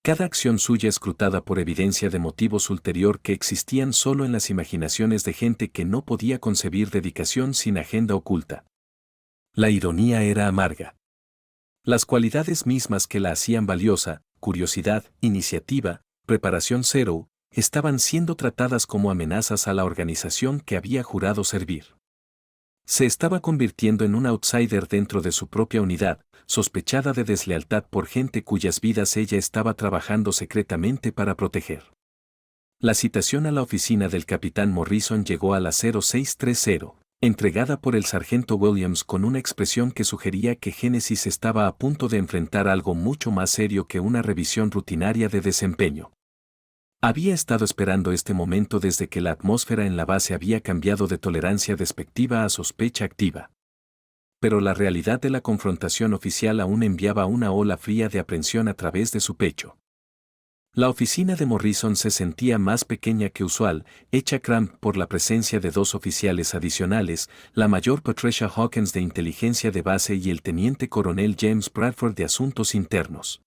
Cada acción suya escrutada por evidencia de motivos ulterior que existían solo en las imaginaciones de gente que no podía concebir dedicación sin agenda oculta. La ironía era amarga. Las cualidades mismas que la hacían valiosa, curiosidad, iniciativa, preparación cero, estaban siendo tratadas como amenazas a la organización que había jurado servir. Se estaba convirtiendo en un outsider dentro de su propia unidad, sospechada de deslealtad por gente cuyas vidas ella estaba trabajando secretamente para proteger. La citación a la oficina del capitán Morrison llegó a las 0630, entregada por el sargento Williams con una expresión que sugería que Génesis estaba a punto de enfrentar algo mucho más serio que una revisión rutinaria de desempeño. Había estado esperando este momento desde que la atmósfera en la base había cambiado de tolerancia despectiva a sospecha activa. Pero la realidad de la confrontación oficial aún enviaba una ola fría de aprensión a través de su pecho. La oficina de Morrison se sentía más pequeña que usual, hecha cramp por la presencia de dos oficiales adicionales, la mayor Patricia Hawkins de inteligencia de base y el teniente coronel James Bradford de asuntos internos.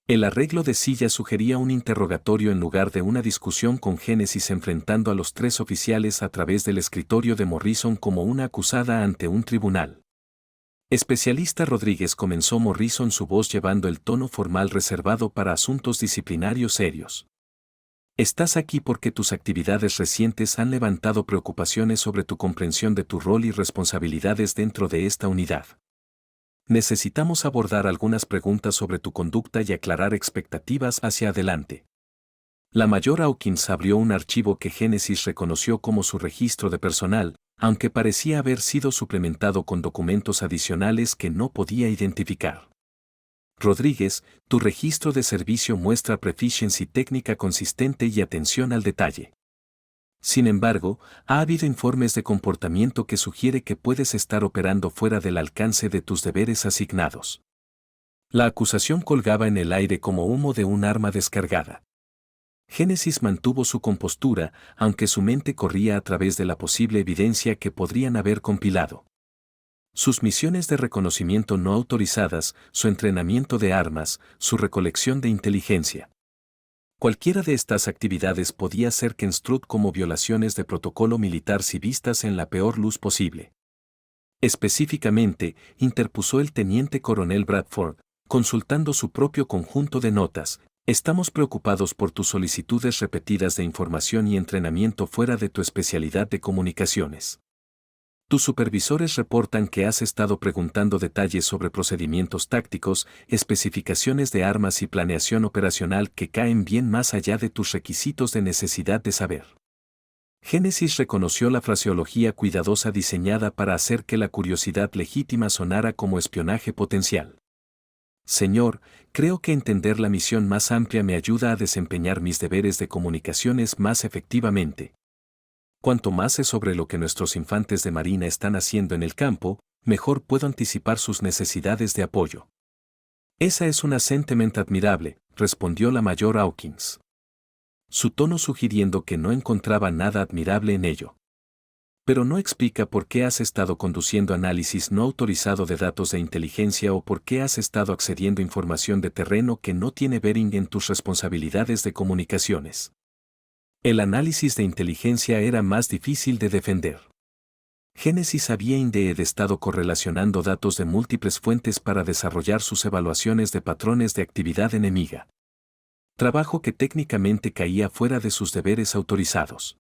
El arreglo de sillas sugería un interrogatorio en lugar de una discusión con Génesis enfrentando a los tres oficiales a través del escritorio de Morrison como una acusada ante un tribunal. Especialista Rodríguez, comenzó Morrison, su voz llevando el tono formal reservado para asuntos disciplinarios serios. Estás aquí porque tus actividades recientes han levantado preocupaciones sobre tu comprensión de tu rol y responsabilidades dentro de esta unidad. Necesitamos abordar algunas preguntas sobre tu conducta y aclarar expectativas hacia adelante. La mayor Hawkins abrió un archivo que Génesis reconoció como su registro de personal, aunque parecía haber sido suplementado con documentos adicionales que no podía identificar. Rodríguez, tu registro de servicio muestra proficiency técnica consistente y atención al detalle. Sin embargo, ha habido informes de comportamiento que sugiere que puedes estar operando fuera del alcance de tus deberes asignados. La acusación colgaba en el aire como humo de un arma descargada. Génesis mantuvo su compostura, aunque su mente corría a través de la posible evidencia que podrían haber compilado. Sus misiones de reconocimiento no autorizadas, su entrenamiento de armas, su recolección de inteligencia. Cualquiera de estas actividades podía ser construido como violaciones de protocolo militar si vistas en la peor luz posible. Específicamente, interpuso el teniente coronel Bradford, consultando su propio conjunto de notas. Estamos preocupados por tus solicitudes repetidas de información y entrenamiento fuera de tu especialidad de comunicaciones. Tus supervisores reportan que has estado preguntando detalles sobre procedimientos tácticos, especificaciones de armas y planeación operacional que caen bien más allá de tus requisitos de necesidad de saber. Génesis reconoció la fraseología cuidadosa diseñada para hacer que la curiosidad legítima sonara como espionaje potencial. Señor, creo que entender la misión más amplia me ayuda a desempeñar mis deberes de comunicaciones más efectivamente. Cuanto más sé sobre lo que nuestros infantes de marina están haciendo en el campo, mejor puedo anticipar sus necesidades de apoyo. Esa es una sentiment admirable, respondió la mayor Hawkins. Su tono sugiriendo que no encontraba nada admirable en ello. Pero no explica por qué has estado conduciendo análisis no autorizado de datos de inteligencia o por qué has estado accediendo a información de terreno que no tiene bearing en tus responsabilidades de comunicaciones. El análisis de inteligencia era más difícil de defender. Génesis había estado correlacionando datos de múltiples fuentes para desarrollar sus evaluaciones de patrones de actividad enemiga. Trabajo que técnicamente caía fuera de sus deberes autorizados.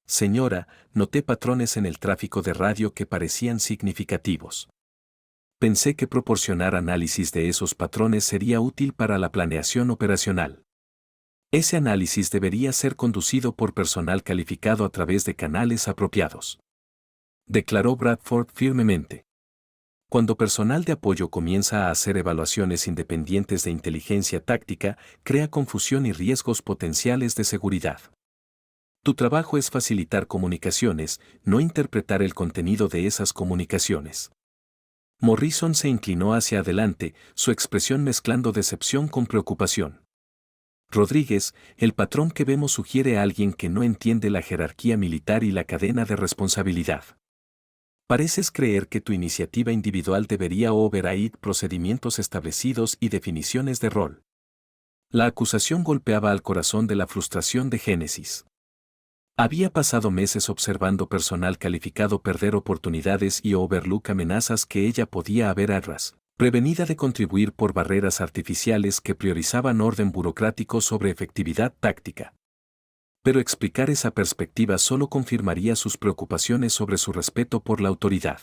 Señora, noté patrones en el tráfico de radio que parecían significativos. Pensé que proporcionar análisis de esos patrones sería útil para la planeación operacional. Ese análisis debería ser conducido por personal calificado a través de canales apropiados. Declaró Bradford firmemente. Cuando personal de apoyo comienza a hacer evaluaciones independientes de inteligencia táctica, crea confusión y riesgos potenciales de seguridad. Tu trabajo es facilitar comunicaciones, no interpretar el contenido de esas comunicaciones. Morrison se inclinó hacia adelante, su expresión mezclando decepción con preocupación. Rodríguez, el patrón que vemos sugiere a alguien que no entiende la jerarquía militar y la cadena de responsabilidad. Pareces creer que tu iniciativa individual debería override procedimientos establecidos y definiciones de rol. La acusación golpeaba al corazón de la frustración de Génesis. Había pasado meses observando personal calificado perder oportunidades y overlook amenazas que ella podía haber prevenida de contribuir por barreras artificiales que priorizaban orden burocrático sobre efectividad táctica. Pero explicar esa perspectiva solo confirmaría sus preocupaciones sobre su respeto por la autoridad.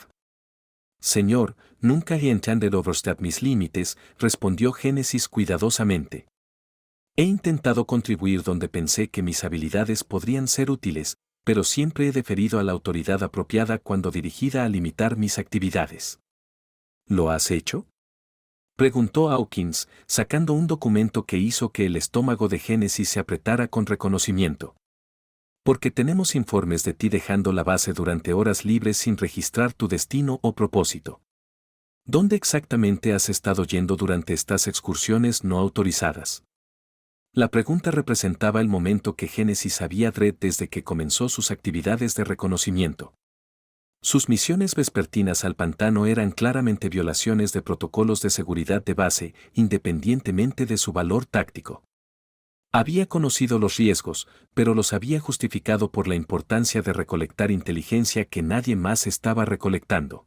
Señor, nunca he entendido overstep mis límites, respondió Génesis cuidadosamente. He intentado contribuir donde pensé que mis habilidades podrían ser útiles, pero siempre he deferido a la autoridad apropiada cuando dirigida a limitar mis actividades. ¿Lo has hecho?, preguntó Hawkins, sacando un documento que hizo que el estómago de Génesis se apretara con reconocimiento. Porque tenemos informes de ti dejando la base durante horas libres sin registrar tu destino o propósito. ¿Dónde exactamente has estado yendo durante estas excursiones no autorizadas? La pregunta representaba el momento que Génesis había desde que comenzó sus actividades de reconocimiento. Sus misiones vespertinas al pantano eran claramente violaciones de protocolos de seguridad de base, independientemente de su valor táctico. Había conocido los riesgos, pero los había justificado por la importancia de recolectar inteligencia que nadie más estaba recolectando.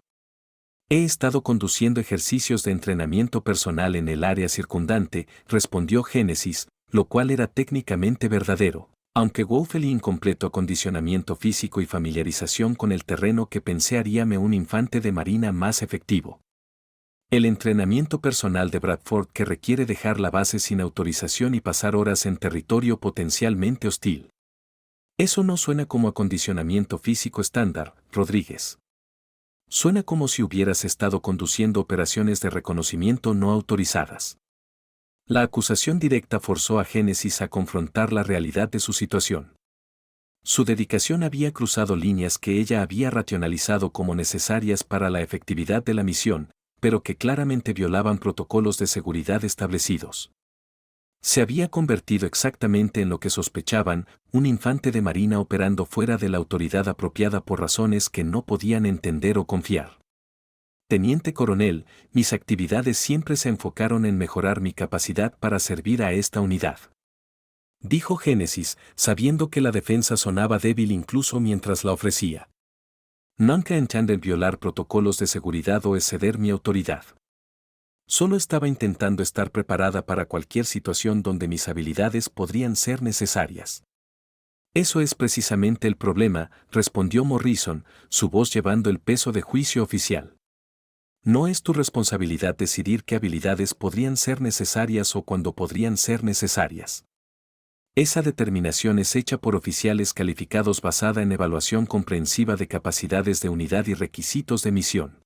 He estado conduciendo ejercicios de entrenamiento personal en el área circundante, respondió Génesis, lo cual era técnicamente verdadero, aunque woefully incompleto acondicionamiento físico y familiarización con el terreno que pensé haríame un infante de marina más efectivo. El entrenamiento personal de Bradford que requiere dejar la base sin autorización y pasar horas en territorio potencialmente hostil. Eso no suena como acondicionamiento físico estándar, Rodríguez. Suena como si hubieras estado conduciendo operaciones de reconocimiento no autorizadas. La acusación directa forzó a Génesis a confrontar la realidad de su situación. Su dedicación había cruzado líneas que ella había racionalizado como necesarias para la efectividad de la misión, pero que claramente violaban protocolos de seguridad establecidos. Se había convertido exactamente en lo que sospechaban, un infante de marina operando fuera de la autoridad apropiada por razones que no podían entender o confiar. Teniente coronel, mis actividades siempre se enfocaron en mejorar mi capacidad para servir a esta unidad. Dijo Génesis, sabiendo que la defensa sonaba débil incluso mientras la ofrecía. Nunca intenté violar protocolos de seguridad o exceder mi autoridad. Solo estaba intentando estar preparada para cualquier situación donde mis habilidades podrían ser necesarias. Eso es precisamente el problema, respondió Morrison, su voz llevando el peso de juicio oficial. No es tu responsabilidad decidir qué habilidades podrían ser necesarias o cuándo podrían ser necesarias. Esa determinación es hecha por oficiales calificados basada en evaluación comprensiva de capacidades de unidad y requisitos de misión.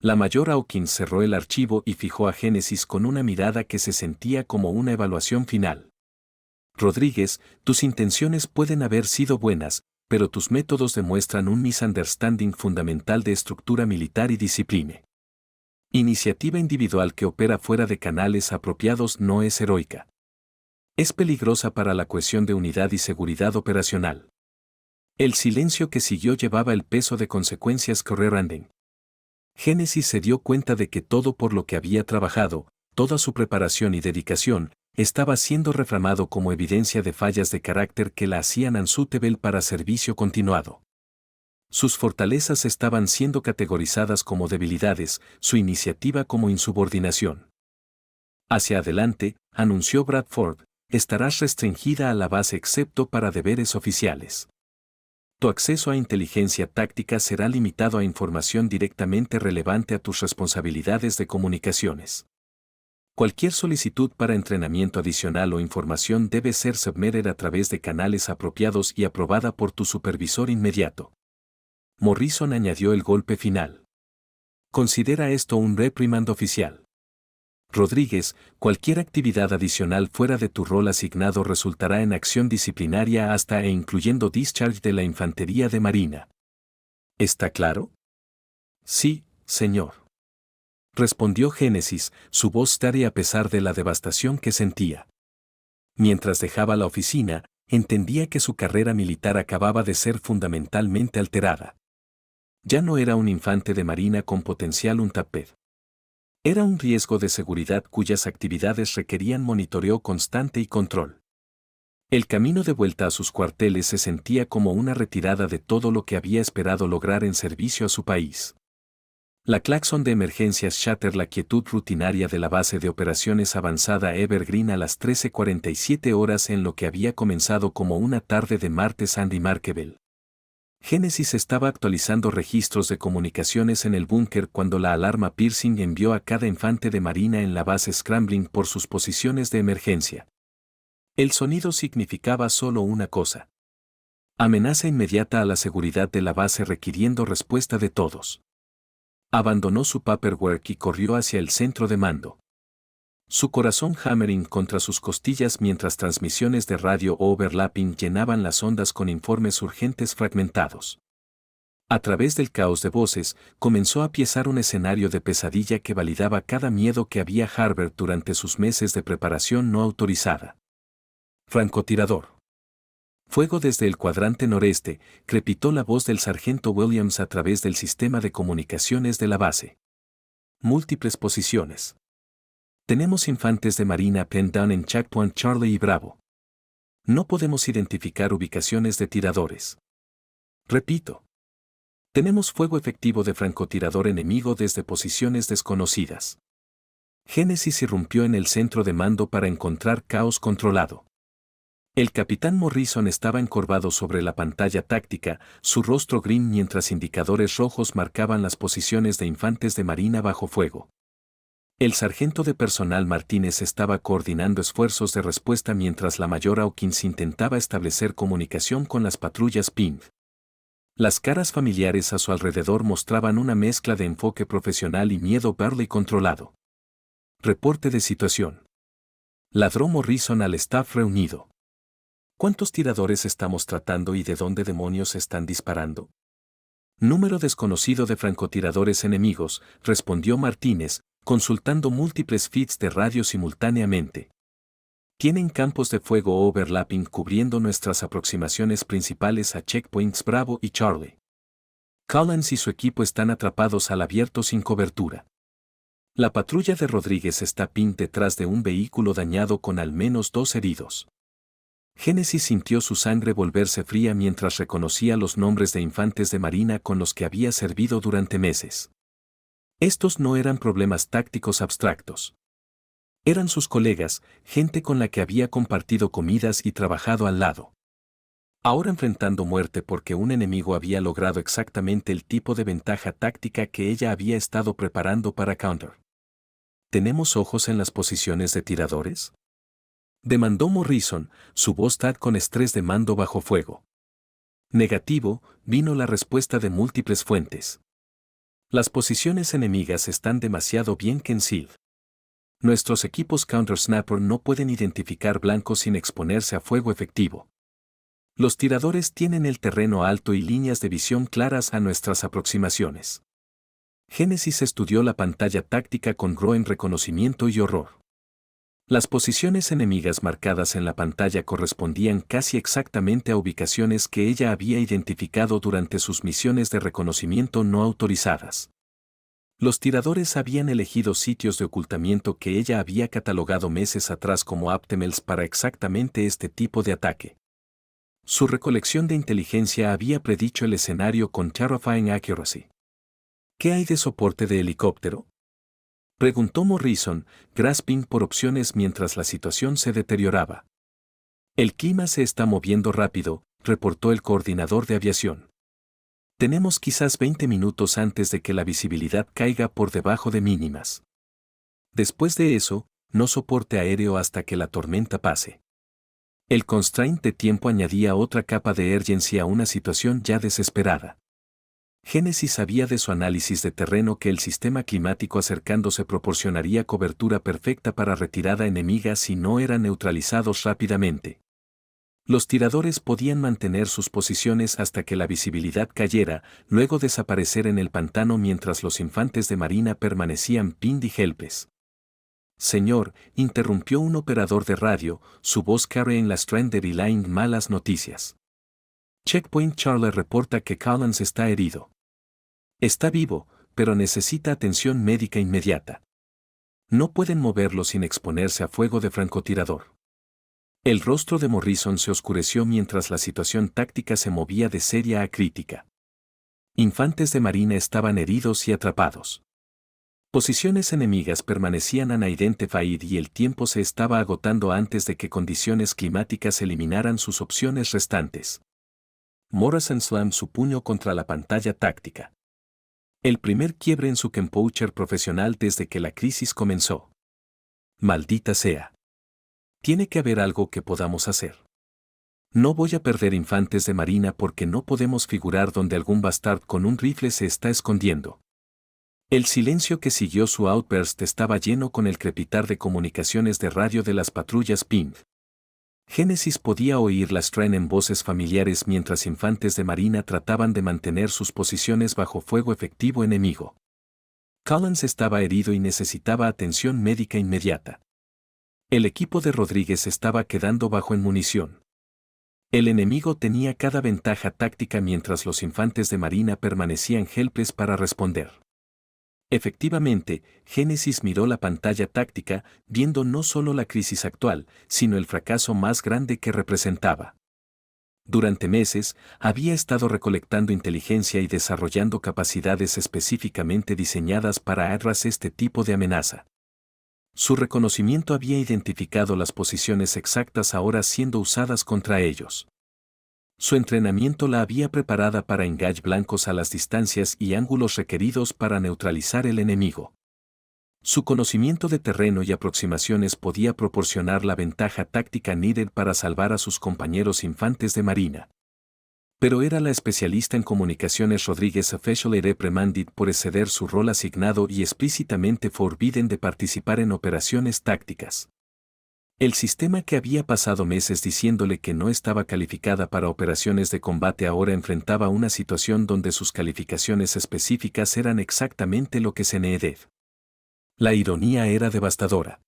La mayor Hawkins cerró el archivo y fijó a Génesis con una mirada que se sentía como una evaluación final. Rodríguez, tus intenciones pueden haber sido buenas, pero tus métodos demuestran un misunderstanding fundamental de estructura militar y disciplina. Iniciativa individual que opera fuera de canales apropiados no es heroica. Es peligrosa para la cohesión de unidad y seguridad operacional. El silencio que siguió llevaba el peso de consecuencias correranden. Génesis se dio cuenta de que todo por lo que había trabajado, toda su preparación y dedicación, estaba siendo reframado como evidencia de fallas de carácter que la hacían unsuitable para servicio continuado. Sus fortalezas estaban siendo categorizadas como debilidades, su iniciativa como insubordinación. Hacia adelante, anunció Bradford, estarás restringida a la base excepto para deberes oficiales. Tu acceso a inteligencia táctica será limitado a información directamente relevante a tus responsabilidades de comunicaciones. Cualquier solicitud para entrenamiento adicional o información debe ser submitida a través de canales apropiados y aprobada por tu supervisor inmediato. Morrison añadió el golpe final. Considera esto un reprimand oficial. Rodríguez, cualquier actividad adicional fuera de tu rol asignado resultará en acción disciplinaria hasta e incluyendo discharge de la Infantería de Marina. ¿Está claro? Sí, señor. Respondió Génesis, su voz tarea a pesar de la devastación que sentía. Mientras dejaba la oficina, entendía que su carrera militar acababa de ser fundamentalmente alterada. Ya no era un infante de marina con potencial untaped. Era un riesgo de seguridad cuyas actividades requerían monitoreo constante y control. El camino de vuelta a sus cuarteles se sentía como una retirada de todo lo que había esperado lograr en servicio a su país. La claxon de emergencias shatter la quietud rutinaria de la base de operaciones avanzada Evergreen a las 13:47 horas en lo que había comenzado como una tarde de martes Remarkable. Génesis estaba actualizando registros de comunicaciones en el búnker cuando la alarma Piercing envió a cada infante de marina en la base scrambling por sus posiciones de emergencia. El sonido significaba solo una cosa. Amenaza inmediata a la seguridad de la base requiriendo respuesta de todos. Abandonó su paperwork y corrió hacia el centro de mando. Su corazón hammering contra sus costillas mientras transmisiones de radio overlapping llenaban las ondas con informes urgentes fragmentados. A través del caos de voces, comenzó a piezar un escenario de pesadilla que validaba cada miedo que había harbored durante sus meses de preparación no autorizada. Francotirador. Fuego desde el cuadrante noreste, crepitó la voz del sargento Williams a través del sistema de comunicaciones de la base. Múltiples posiciones. Tenemos infantes de marina pinned down en Checkpoint Charlie y Bravo. No podemos identificar ubicaciones de tiradores. Repito. Tenemos fuego efectivo de francotirador enemigo desde posiciones desconocidas. Génesis irrumpió en el centro de mando para encontrar caos controlado. El capitán Morrison estaba encorvado sobre la pantalla táctica, su rostro gris mientras indicadores rojos marcaban las posiciones de infantes de marina bajo fuego. El sargento de personal Martínez estaba coordinando esfuerzos de respuesta mientras la mayor Hawkins intentaba establecer comunicación con las patrullas PING. Las caras familiares a su alrededor mostraban una mezcla de enfoque profesional y miedo Burley controlado. Reporte de situación. Ladró Morrison al staff reunido. ¿Cuántos tiradores estamos tratando y de dónde demonios están disparando? Número desconocido de francotiradores enemigos, respondió Martínez, consultando múltiples feeds de radio simultáneamente. Tienen campos de fuego overlapping cubriendo nuestras aproximaciones principales a checkpoints Bravo y Charlie. Collins y su equipo están atrapados al abierto sin cobertura. La patrulla de Rodríguez está pin detrás de un vehículo dañado con al menos 2 heridos. Génesis sintió su sangre volverse fría mientras reconocía los nombres de infantes de marina con los que había servido durante meses. Estos no eran problemas tácticos abstractos. Eran sus colegas, gente con la que había compartido comidas y trabajado al lado. Ahora enfrentando muerte porque un enemigo había logrado exactamente el tipo de ventaja táctica que ella había estado preparando para counter. ¿Tenemos ojos en las posiciones de tiradores?, demandó Morrison, su voz con estrés de mando bajo fuego. Negativo, vino la respuesta de múltiples fuentes. Las posiciones enemigas están demasiado bien concealed. Nuestros equipos Counter-Snapper no pueden identificar blancos sin exponerse a fuego efectivo. Los tiradores tienen el terreno alto y líneas de visión claras a nuestras aproximaciones. Génesis estudió la pantalla táctica con groen reconocimiento y horror. Las posiciones enemigas marcadas en la pantalla correspondían casi exactamente a ubicaciones que ella había identificado durante sus misiones de reconocimiento no autorizadas. Los tiradores habían elegido sitios de ocultamiento que ella había catalogado meses atrás como optimals para exactamente este tipo de ataque. Su recolección de inteligencia había predicho el escenario con terrifying accuracy. ¿Qué hay de soporte de helicóptero?, preguntó Morrison, grasping por opciones mientras la situación se deterioraba. El clima se está moviendo rápido, reportó el coordinador de aviación. Tenemos quizás 20 minutos antes de que la visibilidad caiga por debajo de mínimas. Después de eso, no soporte aéreo hasta que la tormenta pase. El constraint de tiempo añadía otra capa de urgencia a una situación ya desesperada. Génesis sabía de su análisis de terreno que el sistema climático acercándose proporcionaría cobertura perfecta para retirada enemiga si no eran neutralizados rápidamente. Los tiradores podían mantener sus posiciones hasta que la visibilidad cayera, luego desaparecer en el pantano mientras los infantes de marina permanecían pinned y helpless. Señor, interrumpió un operador de radio, su voz carre en la strand de relaying malas noticias. Checkpoint Charlie reporta que Collins está herido. Está vivo, pero necesita atención médica inmediata. No pueden moverlo sin exponerse a fuego de francotirador. El rostro de Morrison se oscureció mientras la situación táctica se movía de seria a crítica. Infantes de marina estaban heridos y atrapados. Posiciones enemigas permanecían unidentified y el tiempo se estaba agotando antes de que condiciones climáticas eliminaran sus opciones restantes. Morrison slamó su puño contra la pantalla táctica. El primer quiebre en su composure profesional desde que la crisis comenzó. Maldita sea. Tiene que haber algo que podamos hacer. No voy a perder infantes de marina porque no podemos figurar donde algún bastard con un rifle se está escondiendo. El silencio que siguió su outburst estaba lleno con el crepitar de comunicaciones de radio de las patrullas PING. Génesis podía oír las traen en voces familiares mientras infantes de marina trataban de mantener sus posiciones bajo fuego efectivo enemigo. Collins estaba herido y necesitaba atención médica inmediata. El equipo de Rodríguez estaba quedando bajo en munición. El enemigo tenía cada ventaja táctica mientras los infantes de marina permanecían helpless para responder. Efectivamente, Génesis miró la pantalla táctica, viendo no solo la crisis actual, sino el fracaso más grande que representaba. Durante meses, había estado recolectando inteligencia y desarrollando capacidades específicamente diseñadas para adras este tipo de amenaza. Su reconocimiento había identificado las posiciones exactas ahora siendo usadas contra ellos. Su entrenamiento la había preparada para engage blancos a las distancias y ángulos requeridos para neutralizar el enemigo. Su conocimiento de terreno y aproximaciones podía proporcionar la ventaja táctica needed para salvar a sus compañeros infantes de marina. Pero era la especialista en comunicaciones Rodríguez officially reprimanded por exceder su rol asignado y explícitamente forbidden de participar en operaciones tácticas. El sistema que había pasado meses diciéndole que no estaba calificada para operaciones de combate ahora enfrentaba una situación donde sus calificaciones específicas eran exactamente lo que se needed. La ironía era devastadora.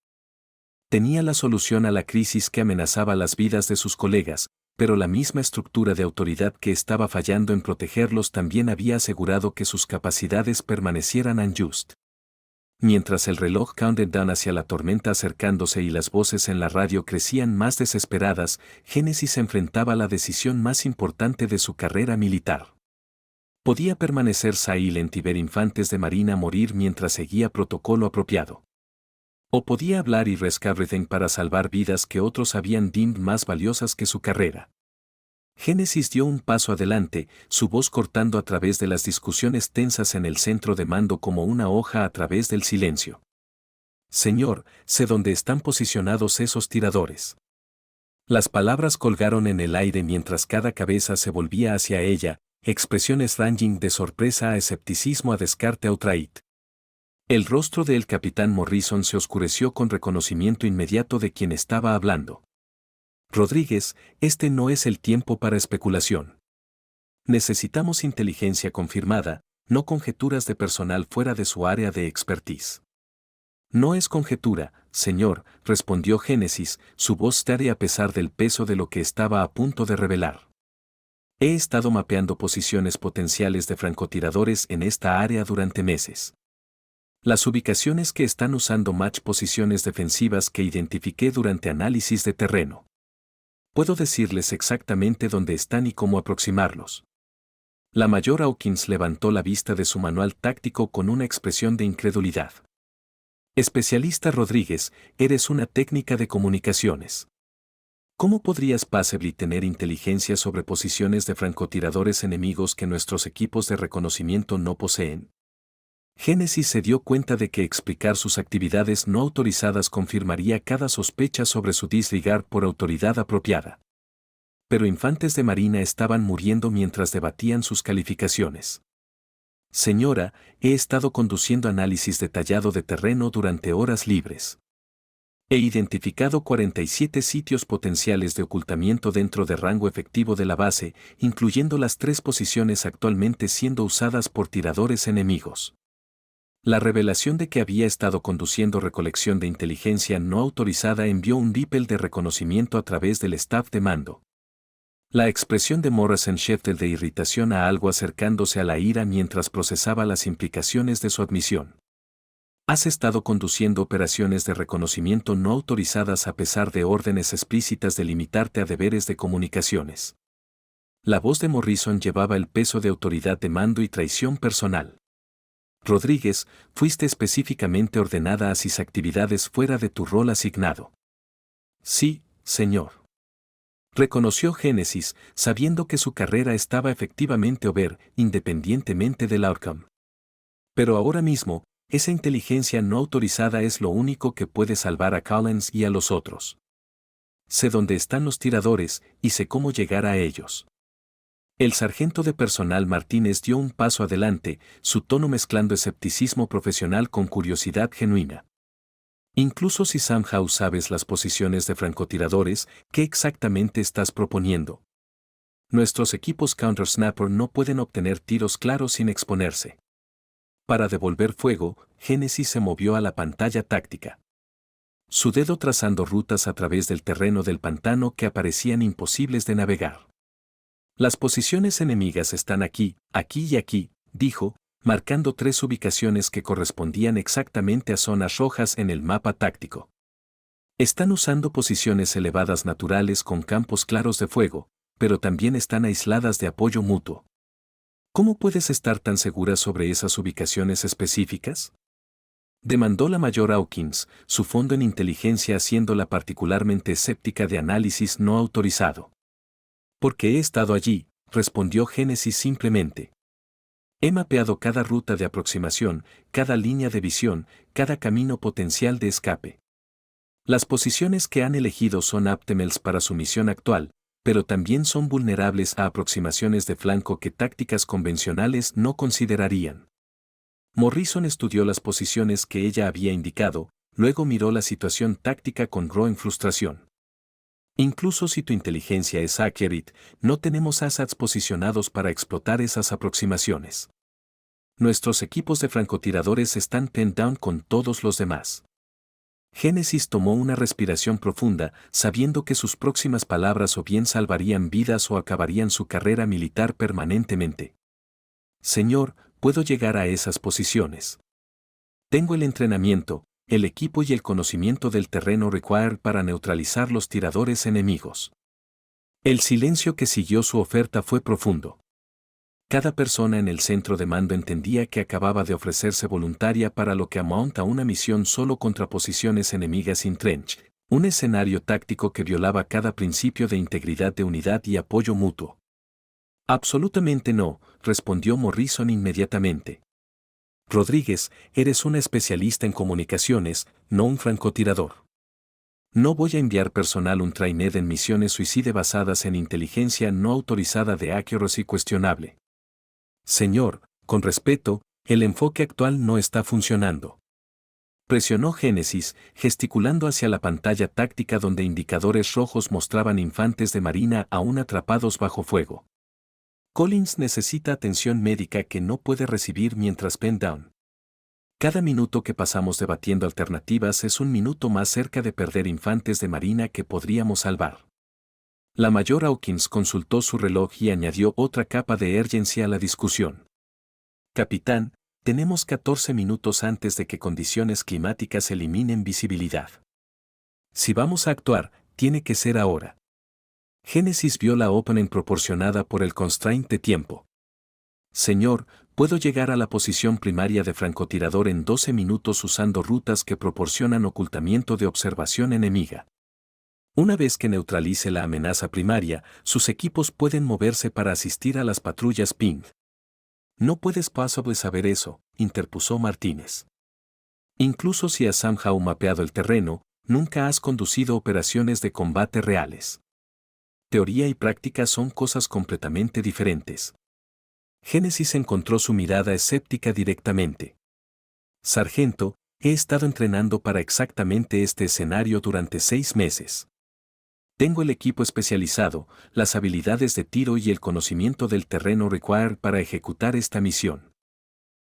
Tenía la solución a la crisis que amenazaba las vidas de sus colegas, pero la misma estructura de autoridad que estaba fallando en protegerlos también había asegurado que sus capacidades permanecieran unjust. Mientras el reloj counted down hacia la tormenta acercándose y las voces en la radio crecían más desesperadas, Génesis enfrentaba la decisión más importante de su carrera militar. Podía permanecer silent y ver infantes de marina morir mientras seguía protocolo apropiado. O podía hablar y risk everything para salvar vidas que otros habían deemed más valiosas que su carrera. Génesis dio un paso adelante, su voz cortando a través de las discusiones tensas en el centro de mando como una hoja a través del silencio. Señor, sé dónde están posicionados esos tiradores. Las palabras colgaron en el aire mientras cada cabeza se volvía hacia ella, expresiones ranging de sorpresa a escepticismo a descarte a outright. El rostro del capitán Morrison se oscureció con reconocimiento inmediato de quien estaba hablando. Rodríguez, este no es el tiempo para especulación. Necesitamos inteligencia confirmada, no conjeturas de personal fuera de su área de expertise. No es conjetura, señor, respondió Génesis, su voz tarea a pesar del peso de lo que estaba a punto de revelar. He estado mapeando posiciones potenciales de francotiradores en esta área durante meses. Las ubicaciones que están usando match posiciones defensivas que identifiqué durante análisis de terreno. Puedo decirles exactamente dónde están y cómo aproximarlos. La mayor Hawkins levantó la vista de su manual táctico con una expresión de incredulidad. Especialista Rodríguez, eres una técnica de comunicaciones. ¿Cómo podrías possibly tener inteligencia sobre posiciones de francotiradores enemigos que nuestros equipos de reconocimiento no poseen? Génesis se dio cuenta de que explicar sus actividades no autorizadas confirmaría cada sospecha sobre su disregard por autoridad apropiada. Pero infantes de marina estaban muriendo mientras debatían sus calificaciones. Señora, he estado conduciendo análisis detallado de terreno durante horas libres. He identificado 47 sitios potenciales de ocultamiento dentro de rango efectivo de la base, incluyendo las 3 posiciones actualmente siendo usadas por tiradores enemigos. La revelación de que había estado conduciendo recolección de inteligencia no autorizada envió un ripple de reconocimiento a través del staff de mando. La expresión de Morrison shifted de irritación a algo acercándose a la ira mientras procesaba las implicaciones de su admisión. Has estado conduciendo operaciones de reconocimiento no autorizadas a pesar de órdenes explícitas de limitarte a deberes de comunicaciones. La voz de Morrison llevaba el peso de autoridad de mando y traición personal. Rodríguez, fuiste específicamente ordenada a sus actividades fuera de tu rol asignado. Sí, señor. Reconoció Génesis, sabiendo que su carrera estaba efectivamente over, independientemente del outcome. Pero ahora mismo, esa inteligencia no autorizada es lo único que puede salvar a Collins y a los otros. Sé dónde están los tiradores y sé cómo llegar a ellos. El sargento de personal Martínez dio un paso adelante, su tono mezclando escepticismo profesional con curiosidad genuina. Incluso si somehow sabes las posiciones de francotiradores, ¿qué exactamente estás proponiendo? Nuestros equipos counter-snapper no pueden obtener tiros claros sin exponerse. Para devolver fuego, Génesis se movió a la pantalla táctica. Su dedo trazando rutas a través del terreno del pantano que aparecían imposibles de navegar. Las posiciones enemigas están aquí, aquí y aquí, dijo, marcando 3 ubicaciones que correspondían exactamente a zonas rojas en el mapa táctico. Están usando posiciones elevadas naturales con campos claros de fuego, pero también están aisladas de apoyo mutuo. ¿Cómo puedes estar tan segura sobre esas ubicaciones específicas? Demandó la mayor Hawkins, su fondo en inteligencia haciéndola particularmente escéptica de análisis no autorizado. Porque he estado allí, respondió Génesis simplemente. He mapeado cada ruta de aproximación, cada línea de visión, cada camino potencial de escape. Las posiciones que han elegido son óptimas para su misión actual, pero también son vulnerables a aproximaciones de flanco que tácticas convencionales no considerarían. Morrison estudió las posiciones que ella había indicado, luego miró la situación táctica con growing frustración. Incluso si tu inteligencia es accurate, no tenemos assets posicionados para explotar esas aproximaciones. Nuestros equipos de francotiradores están pinned down con todos los demás. Génesis tomó una respiración profunda, sabiendo que sus próximas palabras o bien salvarían vidas o acabarían su carrera militar permanentemente. Señor, puedo llegar a esas posiciones. Tengo el entrenamiento, el equipo y el conocimiento del terreno required para neutralizar los tiradores enemigos. El silencio que siguió su oferta fue profundo. Cada persona en el centro de mando entendía que acababa de ofrecerse voluntaria para lo que amonta a una misión solo contra posiciones enemigas in trench, un escenario táctico que violaba cada principio de integridad de unidad y apoyo mutuo. Absolutamente no, respondió Morrison inmediatamente. Rodríguez, eres una especialista en comunicaciones, no un francotirador. No voy a enviar personal un trained en misiones suicide basadas en inteligencia no autorizada de accuracy cuestionable. Señor, con respeto, el enfoque actual no está funcionando. Presionó Génesis, gesticulando hacia la pantalla táctica donde indicadores rojos mostraban infantes de marina aún atrapados bajo fuego. Collins necesita atención médica que no puede recibir mientras pinned down. Cada minuto que pasamos debatiendo alternativas es un minuto más cerca de perder infantes de marina que podríamos salvar. La mayor Hawkins consultó su reloj y añadió otra capa de urgencia a la discusión. Capitán, tenemos 14 minutos antes de que condiciones climáticas eliminen visibilidad. Si vamos a actuar, tiene que ser ahora. Génesis vio la opening proporcionada por el constraint de tiempo. Señor, puedo llegar a la posición primaria de francotirador en 12 minutos usando rutas que proporcionan ocultamiento de observación enemiga. Una vez que neutralice la amenaza primaria, sus equipos pueden moverse para asistir a las patrullas ping. No puedes possible saber eso, interpuso Martínez. Incluso si has somehow mapeado el terreno, nunca has conducido operaciones de combate reales. Teoría y práctica son cosas completamente diferentes. Génesis encontró su mirada escéptica directamente. Sargento, he estado entrenando para exactamente este escenario durante 6 meses. Tengo el equipo especializado, las habilidades de tiro y el conocimiento del terreno required para ejecutar esta misión.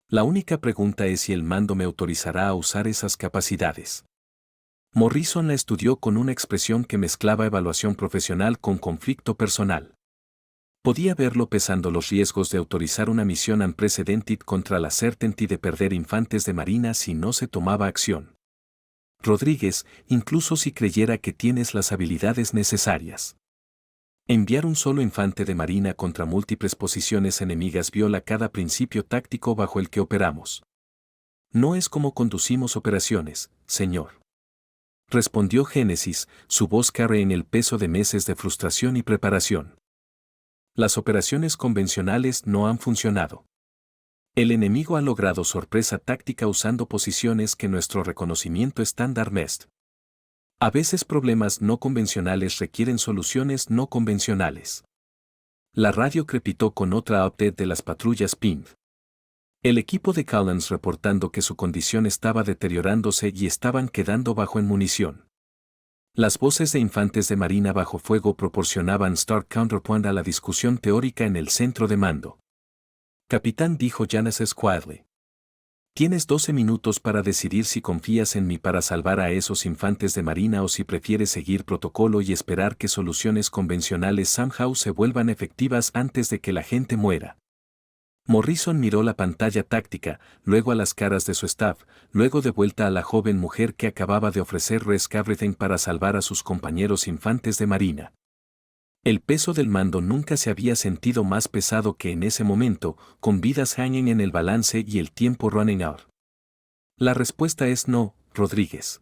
La única pregunta es si el mando me autorizará a usar esas capacidades. Morrison la estudió con una expresión que mezclaba evaluación profesional con conflicto personal. Podía verlo pesando los riesgos de autorizar una misión unprecedented contra la certainty de perder infantes de marina si no se tomaba acción. Rodríguez, incluso si creyera que tienes las habilidades necesarias. Enviar un solo infante de marina contra múltiples posiciones enemigas viola cada principio táctico bajo el que operamos. No es como conducimos operaciones, señor. Respondió Génesis, su voz carre en el peso de meses de frustración y preparación. Las operaciones convencionales no han funcionado. El enemigo ha logrado sorpresa táctica usando posiciones que nuestro reconocimiento estándar MEST. A veces problemas no convencionales requieren soluciones no convencionales. La radio crepitó con otra update de las patrullas PING. El equipo de Collins reportando que su condición estaba deteriorándose y estaban quedando bajo en munición. Las voces de infantes de marina bajo fuego proporcionaban stark counterpoint a la discusión teórica en el centro de mando. Capitán, dijo Janice quietly. Tienes 12 minutos para decidir si confías en mí para salvar a esos infantes de marina o si prefieres seguir protocolo y esperar que soluciones convencionales somehow se vuelvan efectivas antes de que la gente muera. Morrison miró la pantalla táctica, luego a las caras de su staff, luego de vuelta a la joven mujer que acababa de ofrecer risk everything para salvar a sus compañeros infantes de marina. El peso del mando nunca se había sentido más pesado que en ese momento, con vidas hanging en el balance y el tiempo running out. La respuesta es no, Rodríguez.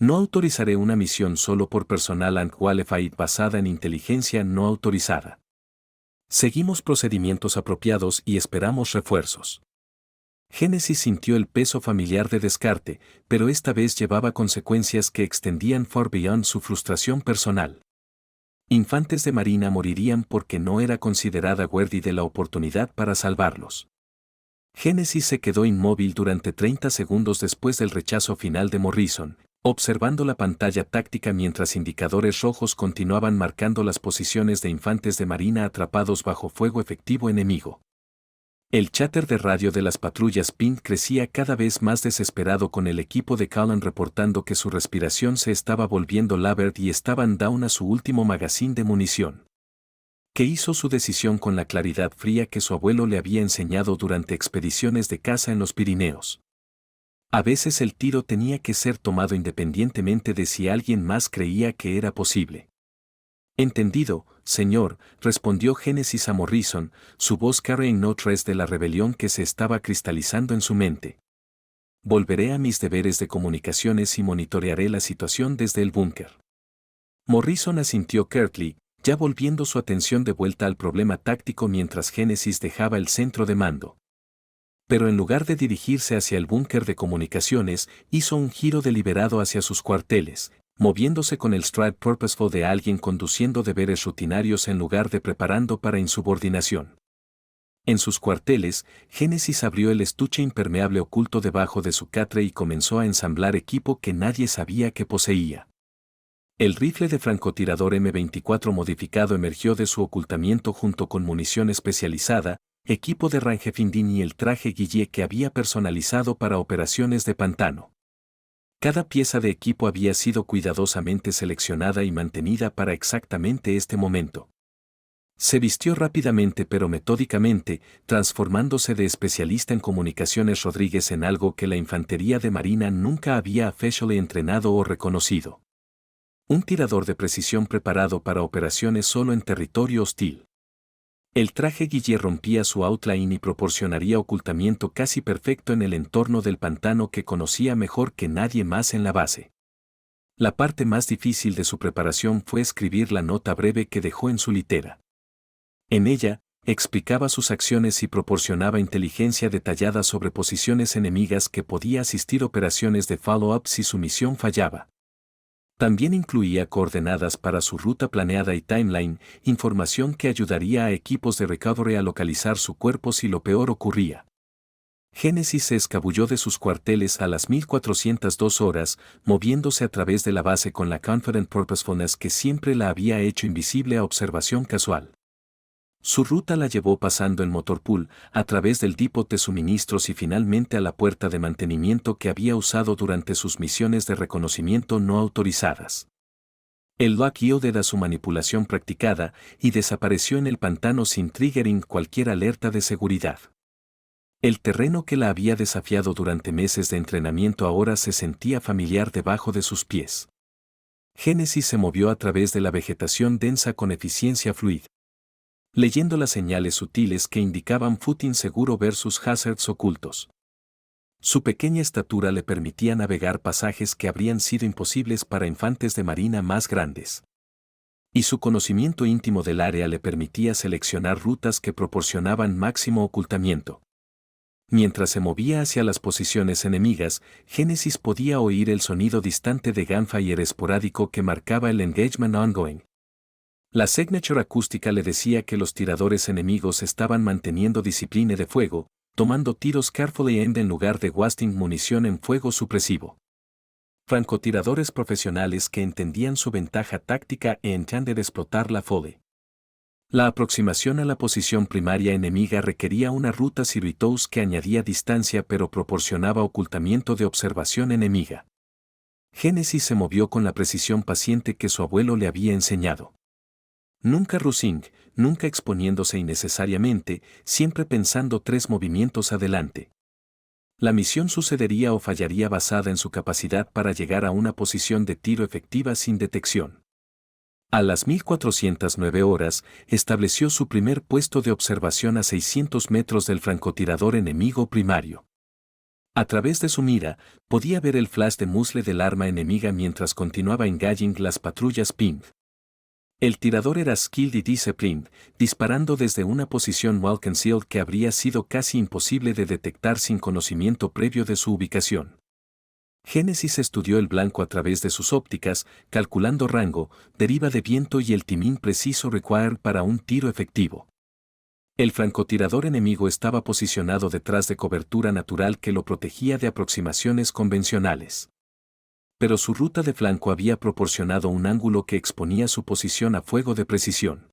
No autorizaré una misión solo por personal unqualified basada en inteligencia no autorizada. Seguimos procedimientos apropiados y esperamos refuerzos. Génesis sintió el peso familiar de descarte, pero esta vez llevaba consecuencias que extendían far beyond su frustración personal. Infantes de Marina morirían porque no era considerada worthy de la oportunidad para salvarlos. Génesis se quedó inmóvil durante 30 segundos después del rechazo final de Morrison, observando la pantalla táctica mientras indicadores rojos continuaban marcando las posiciones de infantes de Marina atrapados bajo fuego efectivo enemigo. El cháter de radio de las patrullas Pink crecía cada vez más desesperado con el equipo de Callan reportando que su respiración se estaba volviendo labored y estaban down a su último magazine de munición. Que hizo su decisión con la claridad fría que su abuelo le había enseñado durante expediciones de caza en los Pirineos. A veces el tiro tenía que ser tomado independientemente de si alguien más creía que era posible. Entendido, señor, respondió Génesis a Morrison, su voz carrying no trace de la rebelión que se estaba cristalizando en su mente. Volveré a mis deberes de comunicaciones y monitorearé la situación desde el búnker. Morrison asintió curtly, ya volviendo su atención de vuelta al problema táctico mientras Génesis dejaba el centro de mando. Pero en lugar de dirigirse hacia el búnker de comunicaciones, hizo un giro deliberado hacia sus cuarteles, moviéndose con el stride purposeful de alguien conduciendo deberes rutinarios en lugar de preparando para insubordinación. En sus cuarteles, Génesis abrió el estuche impermeable oculto debajo de su catre y comenzó a ensamblar equipo que nadie sabía que poseía. El rifle de francotirador M24 modificado emergió de su ocultamiento junto con munición especializada, equipo de rangefindín y el traje Guillet que había personalizado para operaciones de pantano. Cada pieza de equipo había sido cuidadosamente seleccionada y mantenida para exactamente este momento. Se vistió rápidamente pero metódicamente, transformándose de especialista en comunicaciones Rodríguez en algo que la infantería de Marina nunca había officially entrenado o reconocido. Un tirador de precisión preparado para operaciones solo en territorio hostil. El traje Guillet rompía su outline y proporcionaría ocultamiento casi perfecto en el entorno del pantano que conocía mejor que nadie más en la base. La parte más difícil de su preparación fue escribir la nota breve que dejó en su litera. En ella, explicaba sus acciones y proporcionaba inteligencia detallada sobre posiciones enemigas que podía asistir operaciones de follow-up si su misión fallaba. También incluía coordenadas para su ruta planeada y timeline, información que ayudaría a equipos de recovery a localizar su cuerpo si lo peor ocurría. Génesis se escabulló de sus cuarteles a las 1402 horas, moviéndose a través de la base con la confident purposefulness que siempre la había hecho invisible a observación casual. Su ruta la llevó pasando en motorpool, a través del depot de suministros y finalmente a la puerta de mantenimiento que había usado durante sus misiones de reconocimiento no autorizadas. El lock yielded a su manipulación practicada y desapareció en el pantano sin triggering cualquier alerta de seguridad. El terreno que la había desafiado durante meses de entrenamiento ahora se sentía familiar debajo de sus pies. Génesis se movió a través de la vegetación densa con eficiencia fluida, leyendo las señales sutiles que indicaban footing seguro versus hazards ocultos. Su pequeña estatura le permitía navegar pasajes que habrían sido imposibles para infantes de marina más grandes. Y su conocimiento íntimo del área le permitía seleccionar rutas que proporcionaban máximo ocultamiento. Mientras se movía hacia las posiciones enemigas, Génesis podía oír el sonido distante de gunfire esporádico que marcaba el engagement ongoing. La signature acústica le decía que los tiradores enemigos estaban manteniendo disciplina de fuego, tomando tiros carefully aimed en lugar de wasting munición en fuego supresivo. Francotiradores profesionales que entendían su ventaja táctica e intended explotar la fole. La aproximación a la posición primaria enemiga requería una ruta circuitous que añadía distancia pero proporcionaba ocultamiento de observación enemiga. Génesis se movió con la precisión paciente que su abuelo le había enseñado. Nunca rushing, nunca exponiéndose innecesariamente, siempre pensando 3 movimientos adelante. La misión sucedería o fallaría basada en su capacidad para llegar a una posición de tiro efectiva sin detección. A las 1409 horas, estableció su primer puesto de observación a 600 metros del francotirador enemigo primario. A través de su mira, podía ver el flash de muzzle del arma enemiga mientras continuaba engaging las patrullas Ping. El tirador era skilled y disciplined, disparando desde una posición well concealed que habría sido casi imposible de detectar sin conocimiento previo de su ubicación. Génesis estudió el blanco a través de sus ópticas, calculando rango, deriva de viento y el timing preciso required para un tiro efectivo. El francotirador enemigo estaba posicionado detrás de cobertura natural que lo protegía de aproximaciones convencionales. Pero su ruta de flanco había proporcionado un ángulo que exponía su posición a fuego de precisión.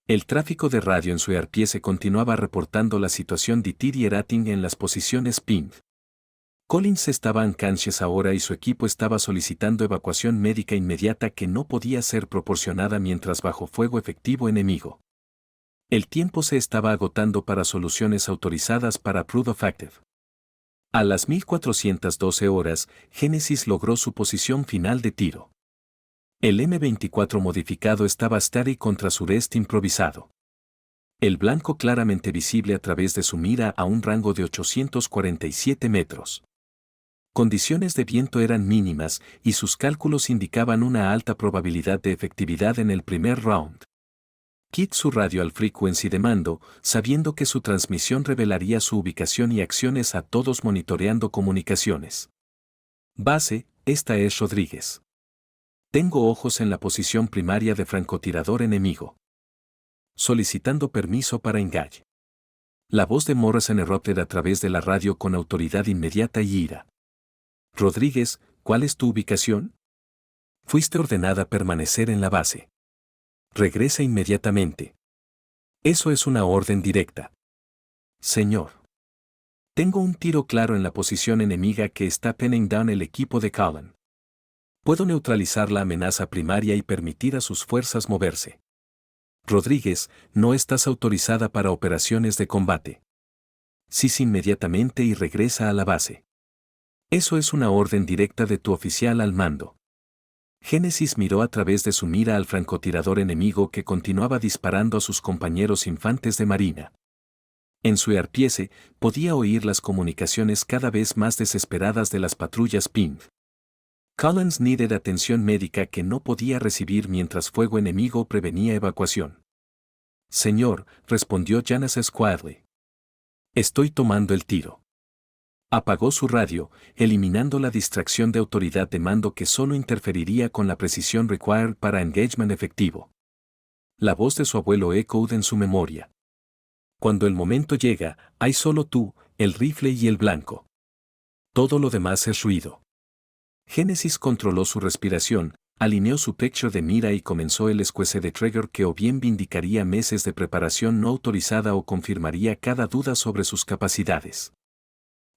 El tráfico de radio en su ARPS continuaba reportando la situación de deteriorating en las posiciones Ping. Collins estaba unconscious ahora y su equipo estaba solicitando evacuación médica inmediata que no podía ser proporcionada mientras bajo fuego efectivo enemigo. El tiempo se estaba agotando para soluciones autorizadas para Proof of Active. A las 1412 horas, Génesis logró su posición final de tiro. El M24 modificado estaba static contra sureste improvisado. El blanco claramente visible a través de su mira a un rango de 847 metros. Condiciones de viento eran mínimas y sus cálculos indicaban una alta probabilidad de efectividad en el primer round. Quit su radio al frequency de mando, sabiendo que su transmisión revelaría su ubicación y acciones a todos monitoreando comunicaciones. Base, esta es Rodríguez. Tengo ojos en la posición primaria de francotirador enemigo. Solicitando permiso para engage. La voz de Morrison erupted a través de la radio con autoridad inmediata y ira. Rodríguez, ¿cuál es tu ubicación? Fuiste ordenada a permanecer en la base. Regresa inmediatamente. Eso es una orden directa. Señor. Tengo un tiro claro en la posición enemiga que está penning down el equipo de Cullen. Puedo neutralizar la amenaza primaria y permitir a sus fuerzas moverse. Rodríguez, no estás autorizada para operaciones de combate. Cease inmediatamente y regresa a la base. Eso es una orden directa de tu oficial al mando. Génesis miró a través de su mira al francotirador enemigo que continuaba disparando a sus compañeros infantes de marina. En su ARPS podía oír las comunicaciones cada vez más desesperadas de las patrullas Ping. Collins needed atención médica que no podía recibir mientras fuego enemigo prevenía evacuación. Señor, respondió Janice quietly. Estoy tomando el tiro. Apagó su radio, eliminando la distracción de autoridad de mando que solo interferiría con la precisión required para engagement efectivo. La voz de su abuelo echoed en su memoria. Cuando el momento llega, hay solo tú, el rifle y el blanco. Todo lo demás es ruido. Génesis controló su respiración, alineó su picture de mira y comenzó el escuece de trigger que o bien vindicaría meses de preparación no autorizada o confirmaría cada duda sobre sus capacidades.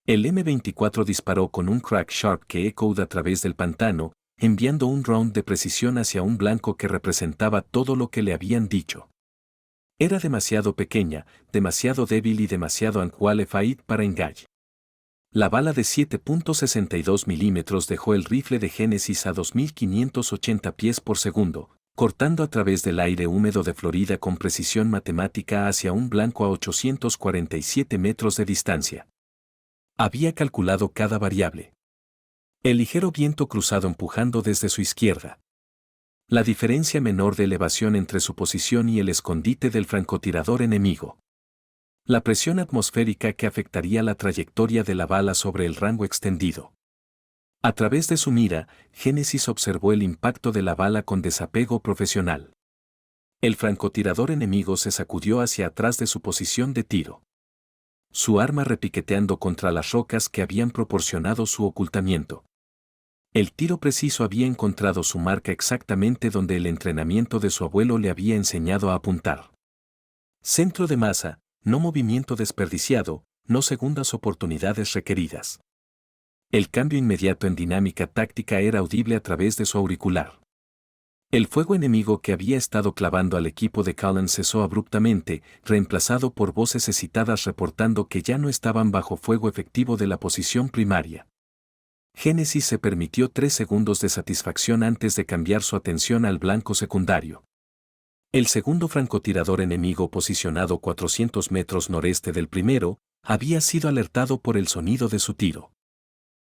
El M24 disparó con un crack sharp que echoed a través del pantano, enviando un round de precisión hacia un blanco que representaba todo lo que le habían dicho. Era demasiado pequeña, demasiado débil y demasiado unqualified para engage. La bala de 7.62 milímetros dejó el rifle de Génesis a 2580 pies por segundo, cortando a través del aire húmedo de Florida con precisión matemática hacia un blanco a 847 metros de distancia. Había calculado cada variable. El ligero viento cruzado empujando desde su izquierda. La diferencia menor de elevación entre su posición y el escondite del francotirador enemigo. La presión atmosférica que afectaría la trayectoria de la bala sobre el rango extendido. A través de su mira, Génesis observó el impacto de la bala con desapego profesional. El francotirador enemigo se sacudió hacia atrás de su posición de tiro. Su arma repiqueteando contra las rocas que habían proporcionado su ocultamiento. El tiro preciso había encontrado su marca exactamente donde el entrenamiento de su abuelo le había enseñado a apuntar. Centro de masa, no movimiento desperdiciado, no segundas oportunidades requeridas. El cambio inmediato en dinámica táctica era audible a través de su auricular. El fuego enemigo que había estado clavando al equipo de Cullen cesó abruptamente, reemplazado por voces excitadas reportando que ya no estaban bajo fuego efectivo de la posición primaria. Génesis se permitió 3 segundos de satisfacción antes de cambiar su atención al blanco secundario. El segundo francotirador enemigo, posicionado 400 metros noreste del primero, había sido alertado por el sonido de su tiro.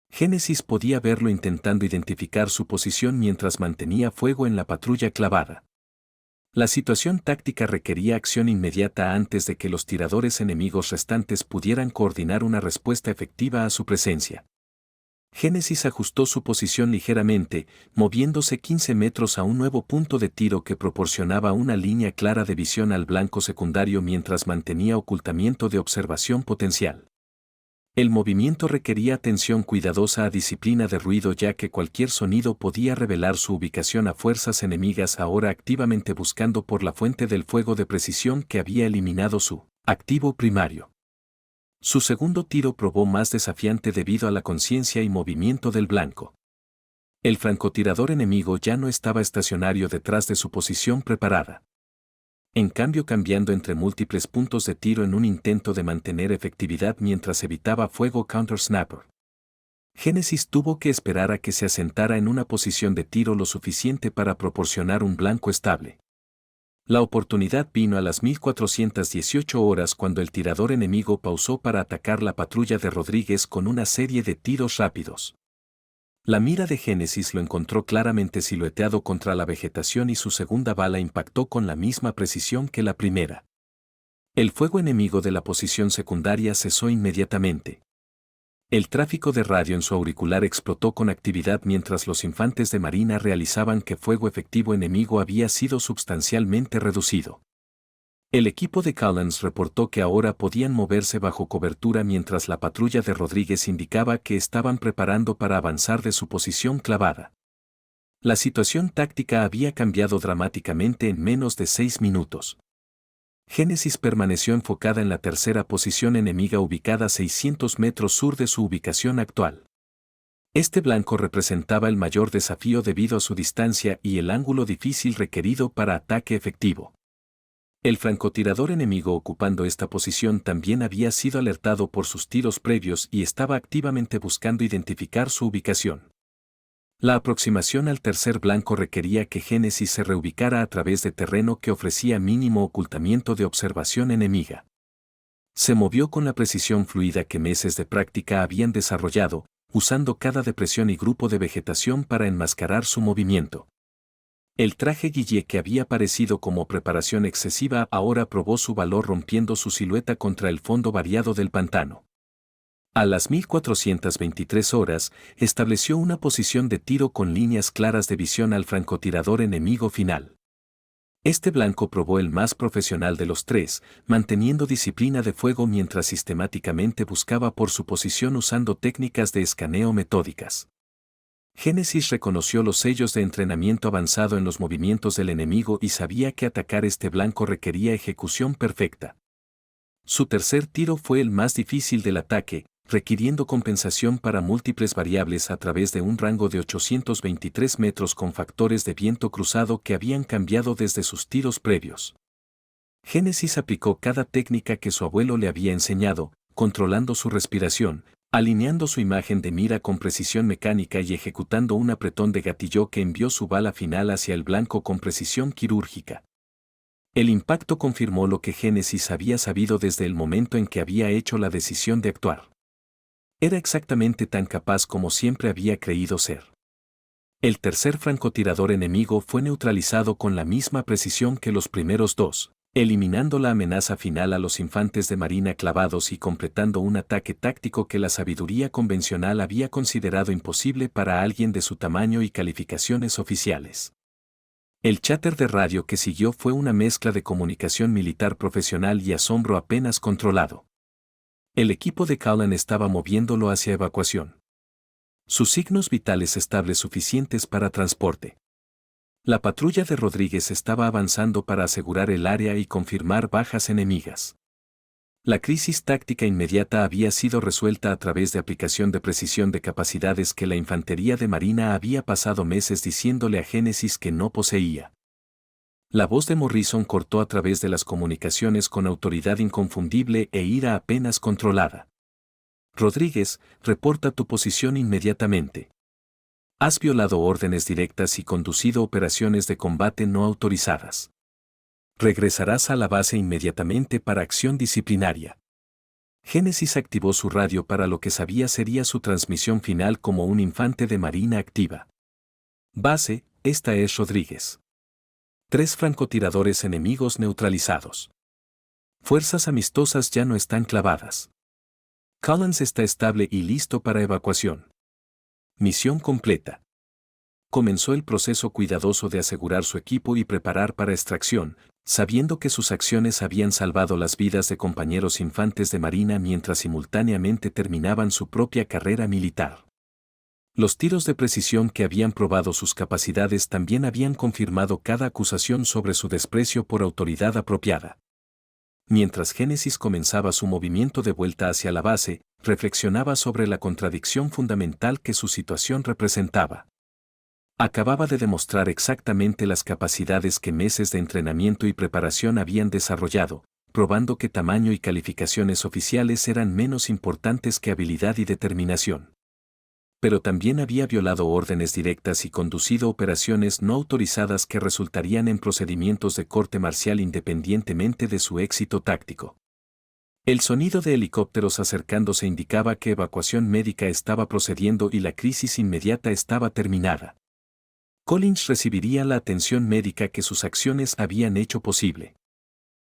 Génesis podía verlo intentando identificar su posición mientras mantenía fuego en la patrulla clavada. La situación táctica requería acción inmediata antes de que los tiradores enemigos restantes pudieran coordinar una respuesta efectiva a su presencia. Génesis ajustó su posición ligeramente, moviéndose 15 metros a un nuevo punto de tiro que proporcionaba una línea clara de visión al blanco secundario mientras mantenía ocultamiento de observación potencial. El movimiento requería atención cuidadosa a disciplina de ruido, ya que cualquier sonido podía revelar su ubicación a fuerzas enemigas ahora activamente buscando por la fuente del fuego de precisión que había eliminado su activo primario. Su segundo tiro probó más desafiante debido a la conciencia y movimiento del blanco. El francotirador enemigo ya no estaba estacionario detrás de su posición preparada. En cambio, cambiando entre múltiples puntos de tiro en un intento de mantener efectividad mientras evitaba fuego counter-snapper. Génesis tuvo que esperar a que se asentara en una posición de tiro lo suficiente para proporcionar un blanco estable. La oportunidad vino a las 1418 horas cuando el tirador enemigo pausó para atacar la patrulla de Rodríguez con una serie de tiros rápidos. La mira de Génesis lo encontró claramente silueteado contra la vegetación y su segunda bala impactó con la misma precisión que la primera. El fuego enemigo de la posición secundaria cesó inmediatamente. El tráfico de radio en su auricular explotó con actividad mientras los infantes de marina realizaban que fuego efectivo enemigo había sido sustancialmente reducido. El equipo de Collins reportó que ahora podían moverse bajo cobertura mientras la patrulla de Rodríguez indicaba que estaban preparando para avanzar de su posición clavada. La situación táctica había cambiado dramáticamente en menos de 6 minutos. Génesis permaneció enfocada en la tercera posición enemiga ubicada a 600 metros sur de su ubicación actual. Este blanco representaba el mayor desafío debido a su distancia y el ángulo difícil requerido para ataque efectivo. El francotirador enemigo ocupando esta posición también había sido alertado por sus tiros previos y estaba activamente buscando identificar su ubicación. La aproximación al tercer blanco requería que Génesis se reubicara a través de terreno que ofrecía mínimo ocultamiento de observación enemiga. Se movió con la precisión fluida que meses de práctica habían desarrollado, usando cada depresión y grupo de vegetación para enmascarar su movimiento. El traje guille que había parecido como preparación excesiva ahora probó su valor rompiendo su silueta contra el fondo variado del pantano. A las 1423 horas, estableció una posición de tiro con líneas claras de visión al francotirador enemigo final. Este blanco probó el más profesional de los tres, manteniendo disciplina de fuego mientras sistemáticamente buscaba por su posición usando técnicas de escaneo metódicas. Génesis reconoció los sellos de entrenamiento avanzado en los movimientos del enemigo y sabía que atacar este blanco requería ejecución perfecta. Su tercer tiro fue el más difícil del ataque, requiriendo compensación para múltiples variables a través de un rango de 823 metros con factores de viento cruzado que habían cambiado desde sus tiros previos. Génesis aplicó cada técnica que su abuelo le había enseñado, controlando su respiración, alineando su imagen de mira con precisión mecánica y ejecutando un apretón de gatillo que envió su bala final hacia el blanco con precisión quirúrgica. El impacto confirmó lo que Génesis había sabido desde el momento en que había hecho la decisión de actuar. Era exactamente tan capaz como siempre había creído ser. El tercer francotirador enemigo fue neutralizado con la misma precisión que los primeros dos, eliminando la amenaza final a los infantes de marina clavados y completando un ataque táctico que la sabiduría convencional había considerado imposible para alguien de su tamaño y calificaciones oficiales. El cháter de radio que siguió fue una mezcla de comunicación militar profesional y asombro apenas controlado. El equipo de Callan estaba moviéndolo hacia evacuación. Sus signos vitales estables suficientes para transporte. La patrulla de Rodríguez estaba avanzando para asegurar el área y confirmar bajas enemigas. La crisis táctica inmediata había sido resuelta a través de aplicación de precisión de capacidades que la infantería de marina había pasado meses diciéndole a Génesis que no poseía. La voz de Morrison cortó a través de las comunicaciones con autoridad inconfundible e ira apenas controlada. Rodríguez, reporta tu posición inmediatamente. Has violado órdenes directas y conducido operaciones de combate no autorizadas. Regresarás a la base inmediatamente para acción disciplinaria. Génesis activó su radio para lo que sabía sería su transmisión final como un infante de marina activa. Base, esta es Rodríguez. 3 francotiradores enemigos neutralizados. Fuerzas amistosas ya no están clavadas. Collins está estable y listo para evacuación. Misión completa. Comenzó el proceso cuidadoso de asegurar su equipo y preparar para extracción, sabiendo que sus acciones habían salvado las vidas de compañeros infantes de marina mientras simultáneamente terminaban su propia carrera militar. Los tiros de precisión que habían probado sus capacidades también habían confirmado cada acusación sobre su desprecio por autoridad apropiada. Mientras Génesis comenzaba su movimiento de vuelta hacia la base, reflexionaba sobre la contradicción fundamental que su situación representaba. Acababa de demostrar exactamente las capacidades que meses de entrenamiento y preparación habían desarrollado, probando que tamaño y calificaciones oficiales eran menos importantes que habilidad y determinación. Pero también había violado órdenes directas y conducido operaciones no autorizadas que resultarían en procedimientos de corte marcial independientemente de su éxito táctico. El sonido de helicópteros acercándose indicaba que evacuación médica estaba procediendo y la crisis inmediata estaba terminada. Collins recibiría la atención médica que sus acciones habían hecho posible.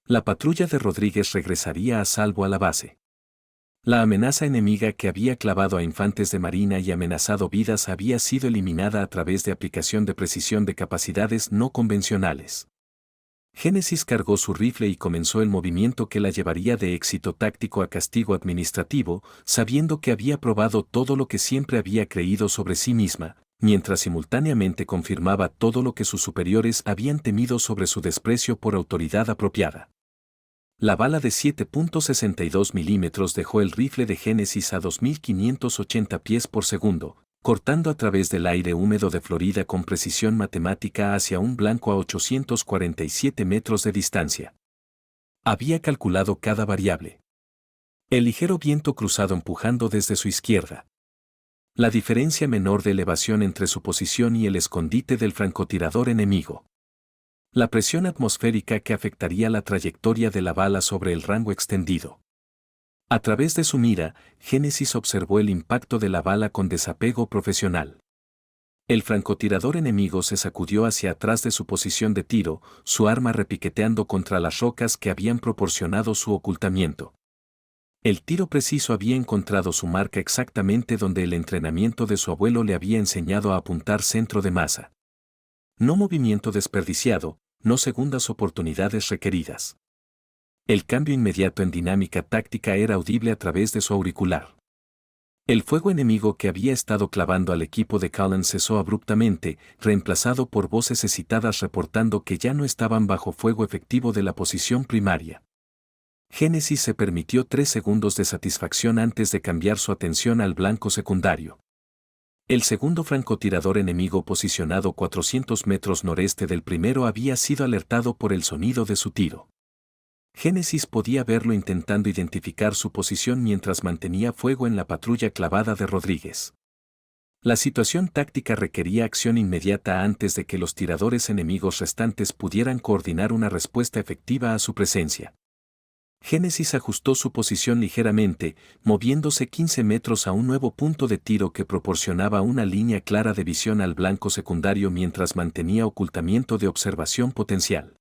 La patrulla de Rodríguez regresaría a salvo a la base. La amenaza enemiga que había clavado a infantes de marina y amenazado vidas había sido eliminada a través de aplicación de precisión de capacidades no convencionales. Génesis cargó su rifle y comenzó el movimiento que la llevaría de éxito táctico a castigo administrativo, sabiendo que había probado todo lo que siempre había creído sobre sí misma, mientras simultáneamente confirmaba todo lo que sus superiores habían temido sobre su desprecio por autoridad apropiada. La bala de 7.62 milímetros dejó el rifle de Génesis a 2.580 pies por segundo, cortando a través del aire húmedo de Florida con precisión matemática hacia un blanco a 847 metros de distancia. Había calculado cada variable. El ligero viento cruzado empujando desde su izquierda. La diferencia menor de elevación entre su posición y el escondite del francotirador enemigo. La presión atmosférica que afectaría la trayectoria de la bala sobre el rango extendido. A través de su mira, Génesis observó el impacto de la bala con desapego profesional. El francotirador enemigo se sacudió hacia atrás de su posición de tiro, su arma repiqueteando contra las rocas que habían proporcionado su ocultamiento. El tiro preciso había encontrado su marca exactamente donde el entrenamiento de su abuelo le había enseñado a apuntar centro de masa. No movimiento desperdiciado, no segundas oportunidades requeridas. El cambio inmediato en dinámica táctica era audible a través de su auricular. El fuego enemigo que había estado clavando al equipo de Collins cesó abruptamente, reemplazado por voces excitadas reportando que ya no estaban bajo fuego efectivo de la posición primaria. Génesis se permitió 3 segundos de satisfacción antes de cambiar su atención al blanco secundario. El segundo francotirador enemigo posicionado 400 metros noreste del primero había sido alertado por el sonido de su tiro. Génesis podía verlo intentando identificar su posición mientras mantenía fuego en la patrulla clavada de Rodríguez. La situación táctica requería acción inmediata antes de que los tiradores enemigos restantes pudieran coordinar una respuesta efectiva a su presencia. Génesis ajustó su posición ligeramente, moviéndose 15 metros a un nuevo punto de tiro que proporcionaba una línea clara de visión al blanco secundario mientras mantenía ocultamiento de observación potencial.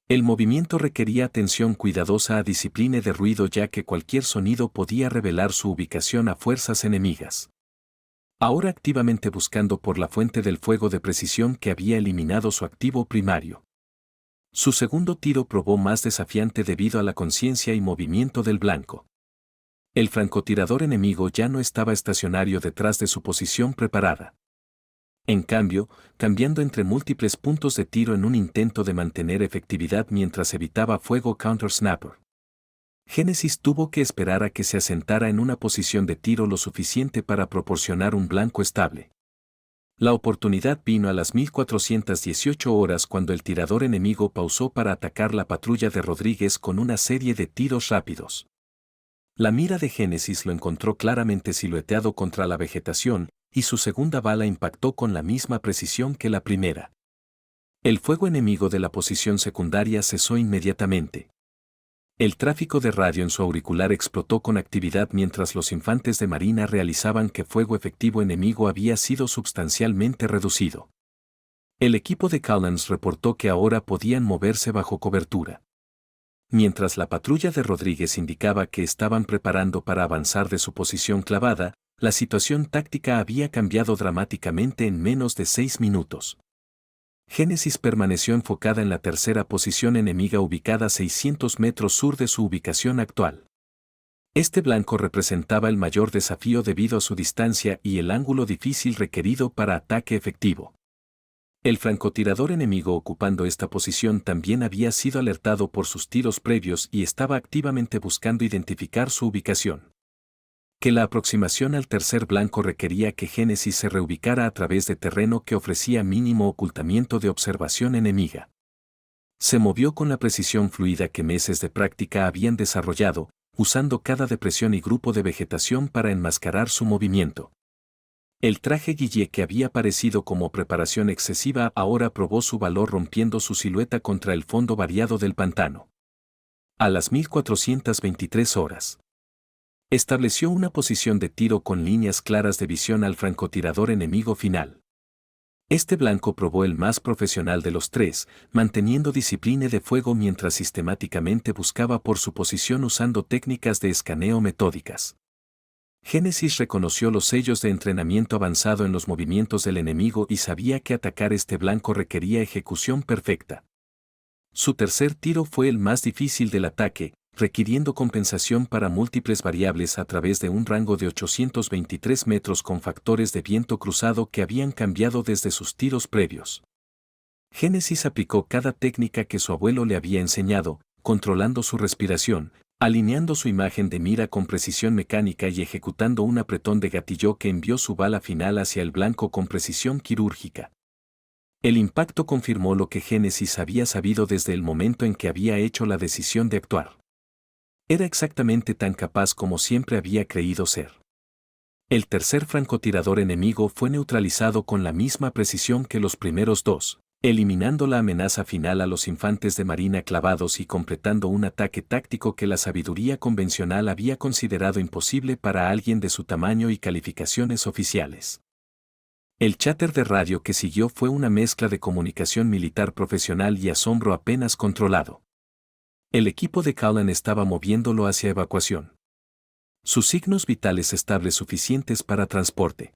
El movimiento requería atención cuidadosa a disciplina de ruido ya que cualquier sonido podía revelar su ubicación a fuerzas enemigas. Ahora activamente buscando por la fuente del fuego de precisión que había eliminado su activo primario. Su segundo tiro probó más desafiante debido a la conciencia y movimiento del blanco. El francotirador enemigo ya no estaba estacionario detrás de su posición preparada. En cambio, cambiando entre múltiples puntos de tiro en un intento de mantener efectividad mientras evitaba fuego counter-snapper. Génesis tuvo que esperar a que se asentara en una posición de tiro lo suficiente para proporcionar un blanco estable. La oportunidad vino a las 1418 horas cuando el tirador enemigo pausó para atacar la patrulla de Rodríguez con una serie de tiros rápidos. La mira de Génesis lo encontró claramente silueteado contra la vegetación, y su segunda bala impactó con la misma precisión que la primera. El fuego enemigo de la posición secundaria cesó inmediatamente. El tráfico de radio en su auricular explotó con actividad mientras los infantes de marina realizaban que fuego efectivo enemigo había sido sustancialmente reducido. El equipo de Collins reportó que ahora podían moverse bajo cobertura. Mientras la patrulla de Rodríguez indicaba que estaban preparando para avanzar de su posición clavada, la situación táctica había cambiado dramáticamente en menos de 6 minutos. Génesis permaneció enfocada en la tercera posición enemiga ubicada a 600 metros sur de su ubicación actual. Este blanco representaba el mayor desafío debido a su distancia y el ángulo difícil requerido para ataque efectivo. El francotirador enemigo ocupando esta posición también había sido alertado por sus tiros previos y estaba activamente buscando identificar su ubicación. Que la aproximación al tercer blanco requería que Génesis se reubicara a través de terreno que ofrecía mínimo ocultamiento de observación enemiga. Se movió con la precisión fluida que meses de práctica habían desarrollado, usando cada depresión y grupo de vegetación para enmascarar su movimiento. El traje guille que había parecido como preparación excesiva ahora probó su valor rompiendo su silueta contra el fondo variado del pantano. A las 1423 horas. Estableció una posición de tiro con líneas claras de visión al francotirador enemigo final. Este blanco probó el más profesional de los tres, manteniendo disciplina de fuego mientras sistemáticamente buscaba por su posición usando técnicas de escaneo metódicas. Génesis reconoció los sellos de entrenamiento avanzado en los movimientos del enemigo y sabía que atacar este blanco requería ejecución perfecta. Su tercer tiro fue el más difícil del ataque, requiriendo compensación para múltiples variables a través de un rango de 823 metros con factores de viento cruzado que habían cambiado desde sus tiros previos. Génesis aplicó cada técnica que su abuelo le había enseñado, controlando su respiración, alineando su imagen de mira con precisión mecánica y ejecutando un apretón de gatillo que envió su bala final hacia el blanco con precisión quirúrgica. El impacto confirmó lo que Génesis había sabido desde el momento en que había hecho la decisión de actuar. Era exactamente tan capaz como siempre había creído ser. El tercer francotirador enemigo fue neutralizado con la misma precisión que los primeros dos, eliminando la amenaza final a los infantes de marina clavados y completando un ataque táctico que la sabiduría convencional había considerado imposible para alguien de su tamaño y calificaciones oficiales. El cháter de radio que siguió fue una mezcla de comunicación militar profesional y asombro apenas controlado. El equipo de Callan estaba moviéndolo hacia evacuación. Sus signos vitales estables suficientes para transporte.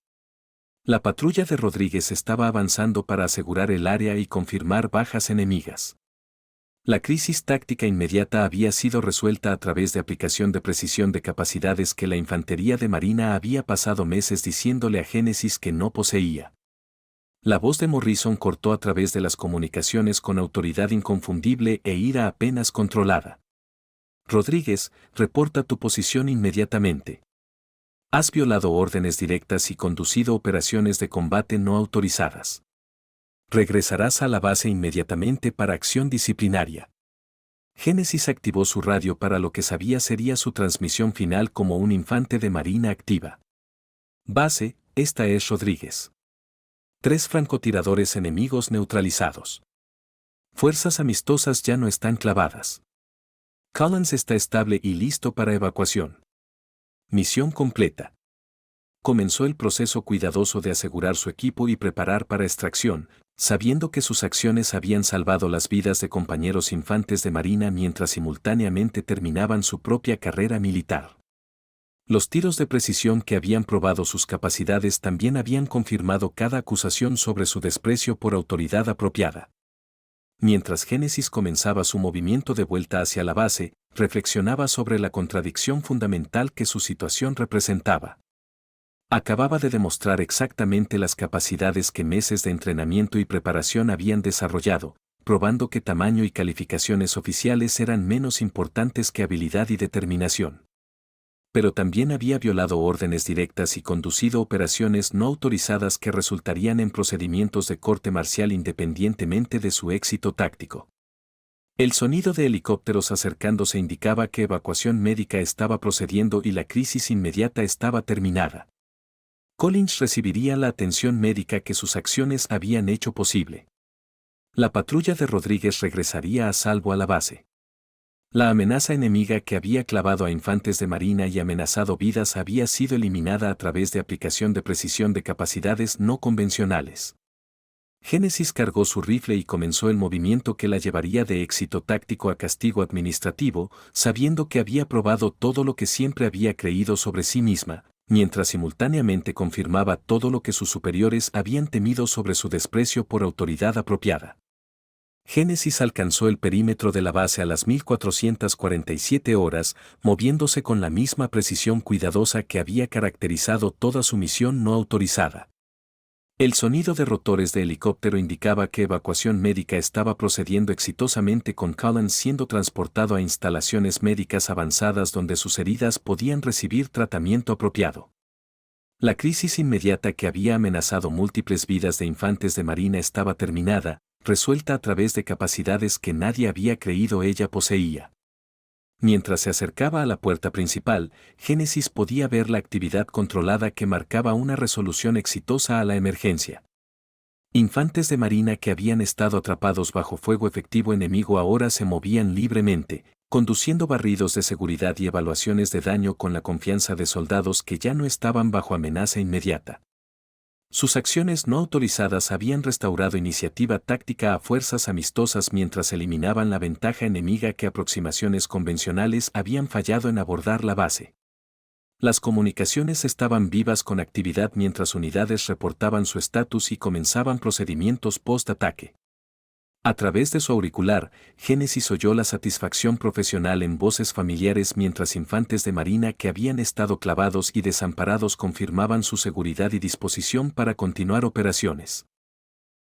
La patrulla de Rodríguez estaba avanzando para asegurar el área y confirmar bajas enemigas. La crisis táctica inmediata había sido resuelta a través de aplicación de precisión de capacidades que la infantería de marina había pasado meses diciéndole a Génesis que no poseía. La voz de Morrison cortó a través de las comunicaciones con autoridad inconfundible e ira apenas controlada. Rodríguez, reporta tu posición inmediatamente. Has violado órdenes directas y conducido operaciones de combate no autorizadas. Regresarás a la base inmediatamente para acción disciplinaria. Génesis activó su radio para lo que sabía sería su transmisión final como un infante de marina activa. Base, esta es Rodríguez. 3 francotiradores enemigos neutralizados. Fuerzas amistosas ya no están clavadas. Collins está estable y listo para evacuación. Misión completa. Comenzó el proceso cuidadoso de asegurar su equipo y preparar para extracción, sabiendo que sus acciones habían salvado las vidas de compañeros infantes de marina mientras simultáneamente terminaban su propia carrera militar. Los tiros de precisión que habían probado sus capacidades también habían confirmado cada acusación sobre su desprecio por autoridad apropiada. Mientras Génesis comenzaba su movimiento de vuelta hacia la base, reflexionaba sobre la contradicción fundamental que su situación representaba. Acababa de demostrar exactamente las capacidades que meses de entrenamiento y preparación habían desarrollado, probando que tamaño y calificaciones oficiales eran menos importantes que habilidad y determinación. Pero también había violado órdenes directas y conducido operaciones no autorizadas que resultarían en procedimientos de corte marcial independientemente de su éxito táctico. El sonido de helicópteros acercándose indicaba que evacuación médica estaba procediendo y la crisis inmediata estaba terminada. Collins recibiría la atención médica que sus acciones habían hecho posible. La patrulla de Rodríguez regresaría a salvo a la base. La amenaza enemiga que había clavado a infantes de marina y amenazado vidas había sido eliminada a través de aplicación de precisión de capacidades no convencionales. Génesis cargó su rifle y comenzó el movimiento que la llevaría de éxito táctico a castigo administrativo, sabiendo que había probado todo lo que siempre había creído sobre sí misma, mientras simultáneamente confirmaba todo lo que sus superiores habían temido sobre su desprecio por autoridad apropiada. Génesis alcanzó el perímetro de la base a las 1447 horas, moviéndose con la misma precisión cuidadosa que había caracterizado toda su misión no autorizada. El sonido de rotores de helicóptero indicaba que evacuación médica estaba procediendo exitosamente, con Collins siendo transportado a instalaciones médicas avanzadas donde sus heridas podían recibir tratamiento apropiado. La crisis inmediata que había amenazado múltiples vidas de infantes de marina estaba terminada, resuelta a través de capacidades que nadie había creído ella poseía. Mientras se acercaba a la puerta principal, Génesis podía ver la actividad controlada que marcaba una resolución exitosa a la emergencia. Infantes de marina que habían estado atrapados bajo fuego efectivo enemigo ahora se movían libremente, conduciendo barridos de seguridad y evaluaciones de daño con la confianza de soldados que ya no estaban bajo amenaza inmediata. Sus acciones no autorizadas habían restaurado iniciativa táctica a fuerzas amistosas mientras eliminaban la ventaja enemiga que aproximaciones convencionales habían fallado en abordar la base. Las comunicaciones estaban vivas con actividad mientras unidades reportaban su estatus y comenzaban procedimientos post-ataque. A través de su auricular, Génesis oyó la satisfacción profesional en voces familiares mientras infantes de marina que habían estado clavados y desamparados confirmaban su seguridad y disposición para continuar operaciones.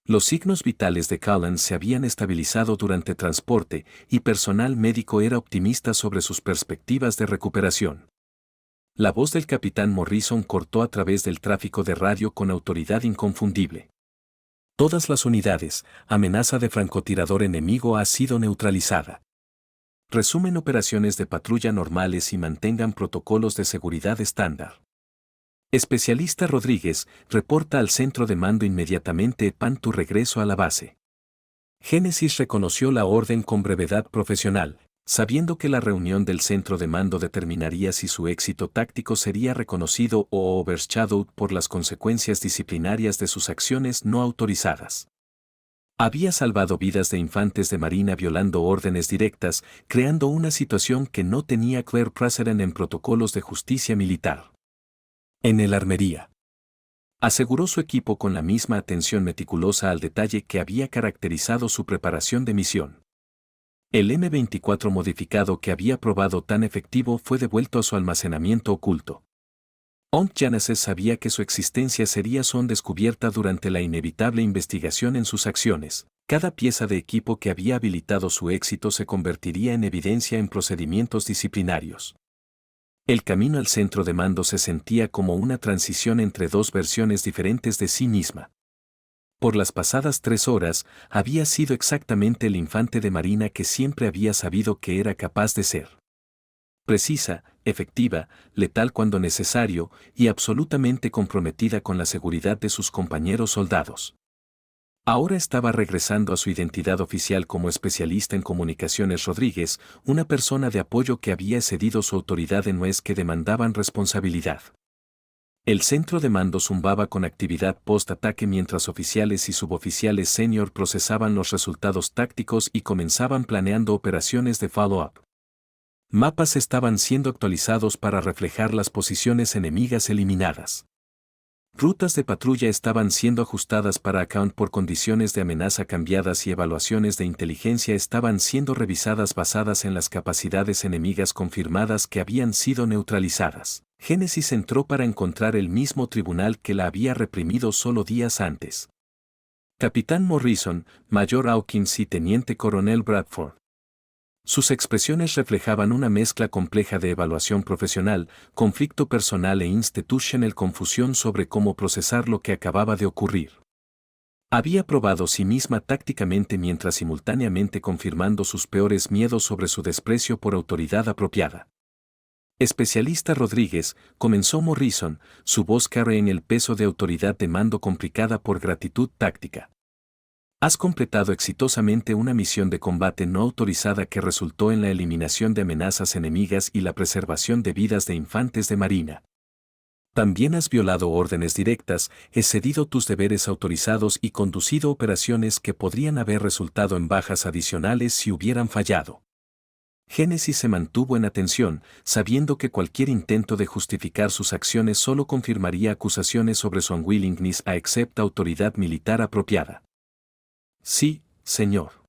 Los signos vitales de Collins se habían estabilizado durante transporte y personal médico era optimista sobre sus perspectivas de recuperación. La voz del capitán Morrison cortó a través del tráfico de radio con autoridad inconfundible. Todas las unidades, amenaza de francotirador enemigo ha sido neutralizada. Resumen operaciones de patrulla normales y mantengan protocolos de seguridad estándar. Especialista Rodríguez, reporta al centro de mando inmediatamente pan tu regreso a la base. Génesis reconoció la orden con brevedad profesional, sabiendo que la reunión del centro de mando determinaría si su éxito táctico sería reconocido o overshadowed por las consecuencias disciplinarias de sus acciones no autorizadas. Había salvado vidas de infantes de marina violando órdenes directas, creando una situación que no tenía clear precedent en protocolos de justicia militar. En el armería, aseguró su equipo con la misma atención meticulosa al detalle que había caracterizado su preparación de misión. El M24 modificado que había probado tan efectivo fue devuelto a su almacenamiento oculto. Onk Genesis sabía que su existencia sería descubierta durante la inevitable investigación en sus acciones. Cada pieza de equipo que había habilitado su éxito se convertiría en evidencia en procedimientos disciplinarios. El camino al centro de mando se sentía como una transición entre dos versiones diferentes de sí misma. Por las pasadas 3 horas, había sido exactamente el infante de marina que siempre había sabido que era capaz de ser. Precisa, efectiva, letal cuando necesario, y absolutamente comprometida con la seguridad de sus compañeros soldados. Ahora estaba regresando a su identidad oficial como especialista en comunicaciones Rodríguez, una persona de apoyo que había cedido su autoridad en nuez que demandaban responsabilidad. El centro de mando zumbaba con actividad post-ataque mientras oficiales y suboficiales senior procesaban los resultados tácticos y comenzaban planeando operaciones de follow-up. Mapas estaban siendo actualizados para reflejar las posiciones enemigas eliminadas. Rutas de patrulla estaban siendo ajustadas para account por condiciones de amenaza cambiadas y evaluaciones de inteligencia estaban siendo revisadas basadas en las capacidades enemigas confirmadas que habían sido neutralizadas. Génesis entró para encontrar el mismo tribunal que la había reprimido solo días antes. Capitán Morrison, Mayor Hawkins y Teniente Coronel Bradford. Sus expresiones reflejaban una mezcla compleja de evaluación profesional, conflicto personal e institutional confusión sobre cómo procesar lo que acababa de ocurrir. Había probado sí misma tácticamente mientras simultáneamente confirmando sus peores miedos sobre su desprecio por autoridad apropiada. Especialista Rodríguez, comenzó Morrison, su voz carga en el peso de autoridad de mando complicada por gratitud táctica. Has completado exitosamente una misión de combate no autorizada que resultó en la eliminación de amenazas enemigas y la preservación de vidas de infantes de marina. También has violado órdenes directas, excedido tus deberes autorizados y conducido operaciones que podrían haber resultado en bajas adicionales si hubieran fallado. Génesis se mantuvo en atención, sabiendo que cualquier intento de justificar sus acciones solo confirmaría acusaciones sobre su unwillingness a accept autoridad militar apropiada. Sí, señor.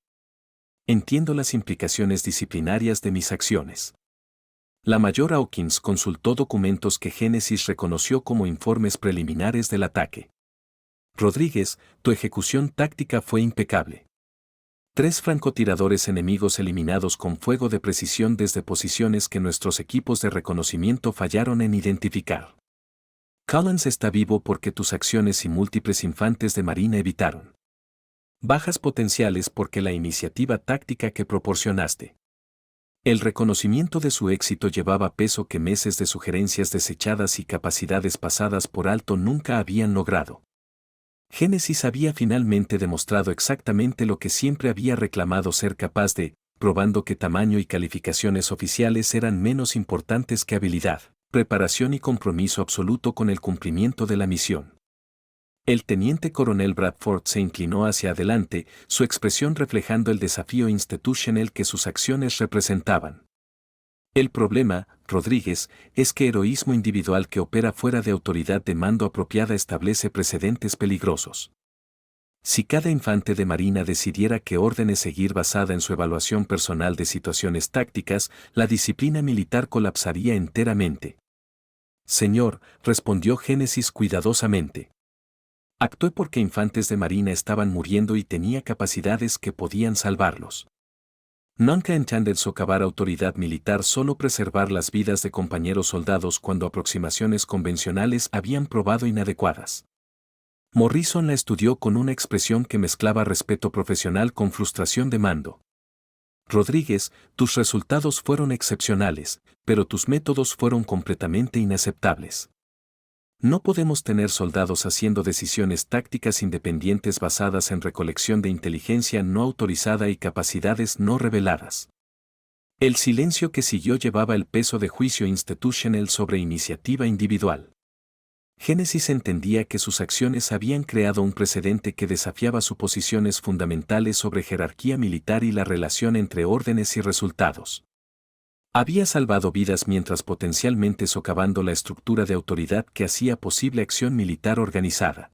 Entiendo las implicaciones disciplinarias de mis acciones. La mayor Hawkins consultó documentos que Génesis reconoció como informes preliminares del ataque. Rodríguez, tu ejecución táctica fue impecable. 3 francotiradores enemigos eliminados con fuego de precisión desde posiciones que nuestros equipos de reconocimiento fallaron en identificar. Collins está vivo porque tus acciones y múltiples infantes de marina evitaron. Bajas potenciales porque la iniciativa táctica que proporcionaste. El reconocimiento de su éxito llevaba peso que meses de sugerencias desechadas y capacidades pasadas por alto nunca habían logrado. Génesis había finalmente demostrado exactamente lo que siempre había reclamado ser capaz de, probando que tamaño y calificaciones oficiales eran menos importantes que habilidad, preparación y compromiso absoluto con el cumplimiento de la misión. El teniente coronel Bradford se inclinó hacia adelante, su expresión reflejando el desafío institucional que sus acciones representaban. El problema, Rodríguez, es que heroísmo individual que opera fuera de autoridad de mando apropiada establece precedentes peligrosos. Si cada infante de marina decidiera qué órdenes seguir basada en su evaluación personal de situaciones tácticas, la disciplina militar colapsaría enteramente. Señor, respondió Génesis cuidadosamente. Actué porque infantes de marina estaban muriendo y tenía capacidades que podían salvarlos. Nunca entended socavar autoridad militar solo preservar las vidas de compañeros soldados cuando aproximaciones convencionales habían probado inadecuadas. Morrison la estudió con una expresión que mezclaba respeto profesional con frustración de mando. Rodríguez, tus resultados fueron excepcionales, pero tus métodos fueron completamente inaceptables. No podemos tener soldados haciendo decisiones tácticas independientes basadas en recolección de inteligencia no autorizada y capacidades no reveladas. El silencio que siguió llevaba el peso de juicio institucional sobre iniciativa individual. Génesis entendía que sus acciones habían creado un precedente que desafiaba sus posiciones fundamentales sobre jerarquía militar y la relación entre órdenes y resultados. Había salvado vidas mientras potencialmente socavando la estructura de autoridad que hacía posible acción militar organizada.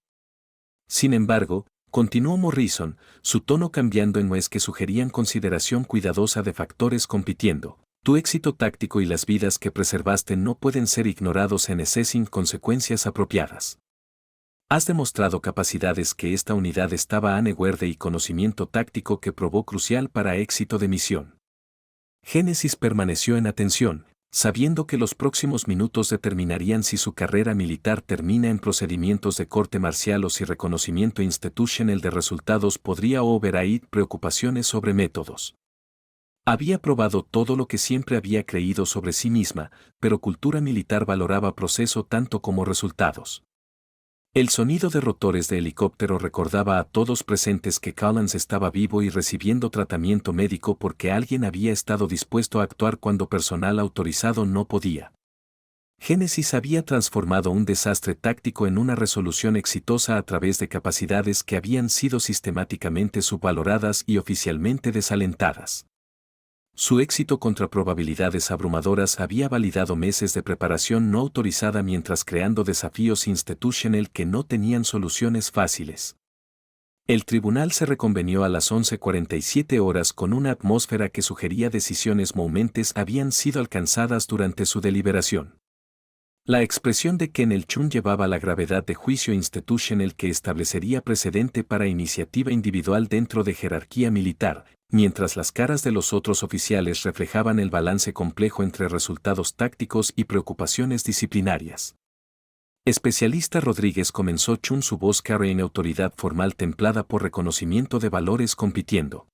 Sin embargo, continuó Morrison, su tono cambiando en nues que sugerían consideración cuidadosa de factores compitiendo. Tu éxito táctico y las vidas que preservaste no pueden ser ignorados en ese sin consecuencias apropiadas. Has demostrado capacidades que esta unidad estaba aneguerde y conocimiento táctico que probó crucial para éxito de misión. Génesis permaneció en atención, sabiendo que los próximos minutos determinarían si su carrera militar termina en procedimientos de corte marcial o si reconocimiento institucional de resultados podría override preocupaciones sobre métodos. Había probado todo lo que siempre había creído sobre sí misma, pero cultura militar valoraba proceso tanto como resultados. El sonido de rotores de helicóptero recordaba a todos presentes que Collins estaba vivo y recibiendo tratamiento médico porque alguien había estado dispuesto a actuar cuando personal autorizado no podía. Génesis había transformado un desastre táctico en una resolución exitosa a través de capacidades que habían sido sistemáticamente subvaloradas y oficialmente desalentadas. Su éxito contra probabilidades abrumadoras había validado meses de preparación no autorizada mientras creando desafíos institucional que no tenían soluciones fáciles. El tribunal se reconvenió a las 11:47 horas con una atmósfera que sugería decisiones momentes habían sido alcanzadas durante su deliberación. La expresión de Kennel Chun llevaba la gravedad de juicio institucional que establecería precedente para iniciativa individual dentro de jerarquía militar, mientras las caras de los otros oficiales reflejaban el balance complejo entre resultados tácticos y preocupaciones disciplinarias. Especialista Rodríguez comenzó Chun su voz carry en autoridad formal templada por reconocimiento de valores compitiendo.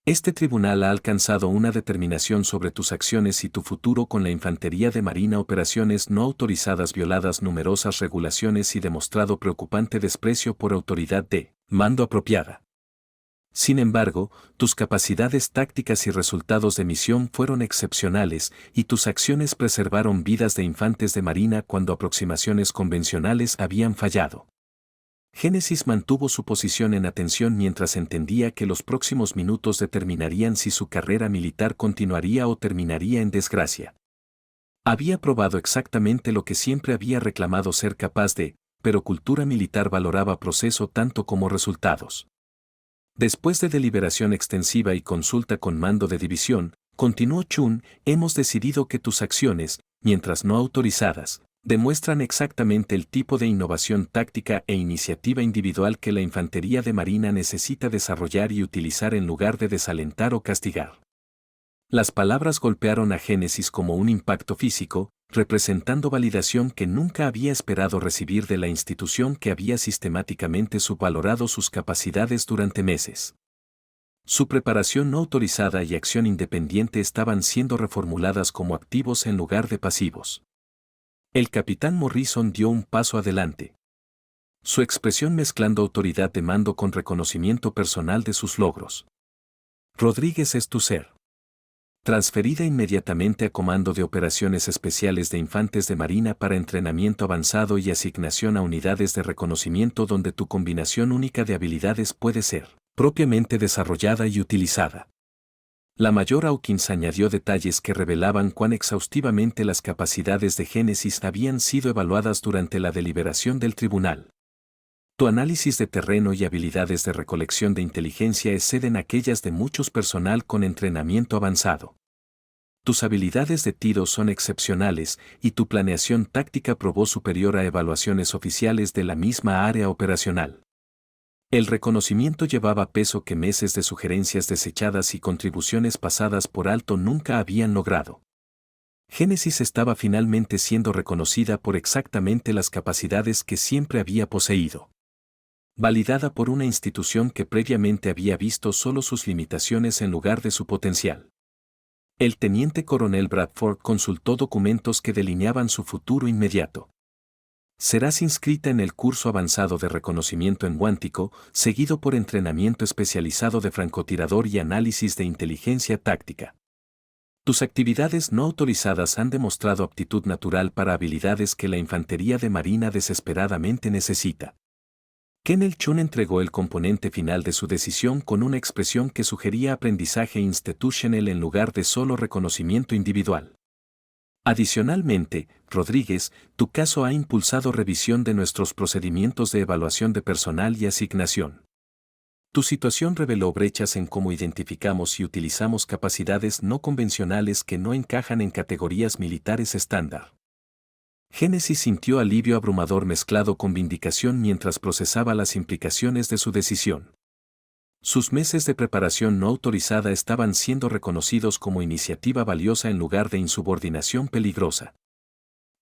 Este tribunal ha alcanzado una determinación sobre tus acciones y tu futuro con la Infantería de Marina, operaciones no autorizadas, violadas numerosas regulaciones y demostrado preocupante desprecio por autoridad de mando apropiada. Sin embargo, tus capacidades tácticas y resultados de misión fueron excepcionales y tus acciones preservaron vidas de infantes de marina cuando aproximaciones convencionales habían fallado. Génesis mantuvo su posición en atención mientras entendía que los próximos minutos determinarían si su carrera militar continuaría o terminaría en desgracia. Había probado exactamente lo que siempre había reclamado ser capaz de, pero cultura militar valoraba proceso tanto como resultados. Después de deliberación extensiva y consulta con mando de división, continuó Chun, hemos decidido que tus acciones, mientras no autorizadas, demuestran exactamente el tipo de innovación táctica e iniciativa individual que la Infantería de Marina necesita desarrollar y utilizar en lugar de desalentar o castigar. Las palabras golpearon a Génesis como un impacto físico, representando validación que nunca había esperado recibir de la institución que había sistemáticamente subvalorado sus capacidades durante meses. Su preparación no autorizada y acción independiente estaban siendo reformuladas como activos en lugar de pasivos. El capitán Morrison dio un paso adelante. Su expresión mezclando autoridad de mando con reconocimiento personal de sus logros. Rodríguez es tu ser. Transferida inmediatamente a Comando de Operaciones Especiales de Infantes de Marina para entrenamiento avanzado y asignación a unidades de reconocimiento donde tu combinación única de habilidades puede ser propiamente desarrollada y utilizada. La mayor Hawkins añadió detalles que revelaban cuán exhaustivamente las capacidades de Génesis habían sido evaluadas durante la deliberación del tribunal. Tu análisis de terreno y habilidades de recolección de inteligencia exceden aquellas de muchos personal con entrenamiento avanzado. Tus habilidades de tiro son excepcionales y tu planeación táctica probó superior a evaluaciones oficiales de la misma área operacional. El reconocimiento llevaba peso que meses de sugerencias desechadas y contribuciones pasadas por alto nunca habían logrado. Génesis estaba finalmente siendo reconocida por exactamente las capacidades que siempre había poseído. Validada por una institución que previamente había visto solo sus limitaciones en lugar de su potencial. El teniente coronel Bradford consultó documentos que delineaban su futuro inmediato. Serás inscrita en el curso avanzado de reconocimiento en Guántico, seguido por entrenamiento especializado de francotirador y análisis de inteligencia táctica. Tus actividades no autorizadas han demostrado aptitud natural para habilidades que la Infantería de Marina desesperadamente necesita. Kennel Chun entregó el componente final de su decisión con una expresión que sugería aprendizaje institutional en lugar de solo reconocimiento individual. Adicionalmente, Rodríguez, tu caso ha impulsado revisión de nuestros procedimientos de evaluación de personal y asignación. Tu situación reveló brechas en cómo identificamos y utilizamos capacidades no convencionales que no encajan en categorías militares estándar. Génesis sintió alivio abrumador mezclado con vindicación mientras procesaba las implicaciones de su decisión. Sus meses de preparación no autorizada estaban siendo reconocidos como iniciativa valiosa en lugar de insubordinación peligrosa.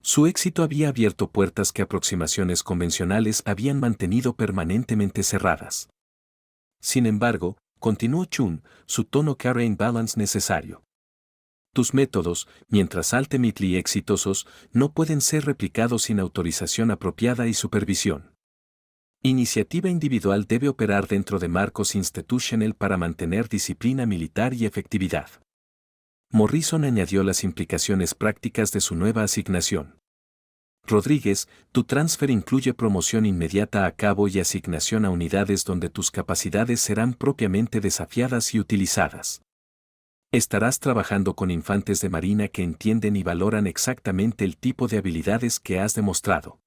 Su éxito había abierto puertas que aproximaciones convencionales habían mantenido permanentemente cerradas. Sin embargo, continuó Chun, su tono carry balance necesario. Tus métodos, mientras ultimately exitosos, no pueden ser replicados sin autorización apropiada y supervisión. Iniciativa individual debe operar dentro de marcos institutional para mantener disciplina militar y efectividad. Morrison añadió las implicaciones prácticas de su nueva asignación. Rodríguez, tu transfer incluye promoción inmediata a cabo y asignación a unidades donde tus capacidades serán propiamente desafiadas y utilizadas. Estarás trabajando con infantes de marina que entienden y valoran exactamente el tipo de habilidades que has demostrado.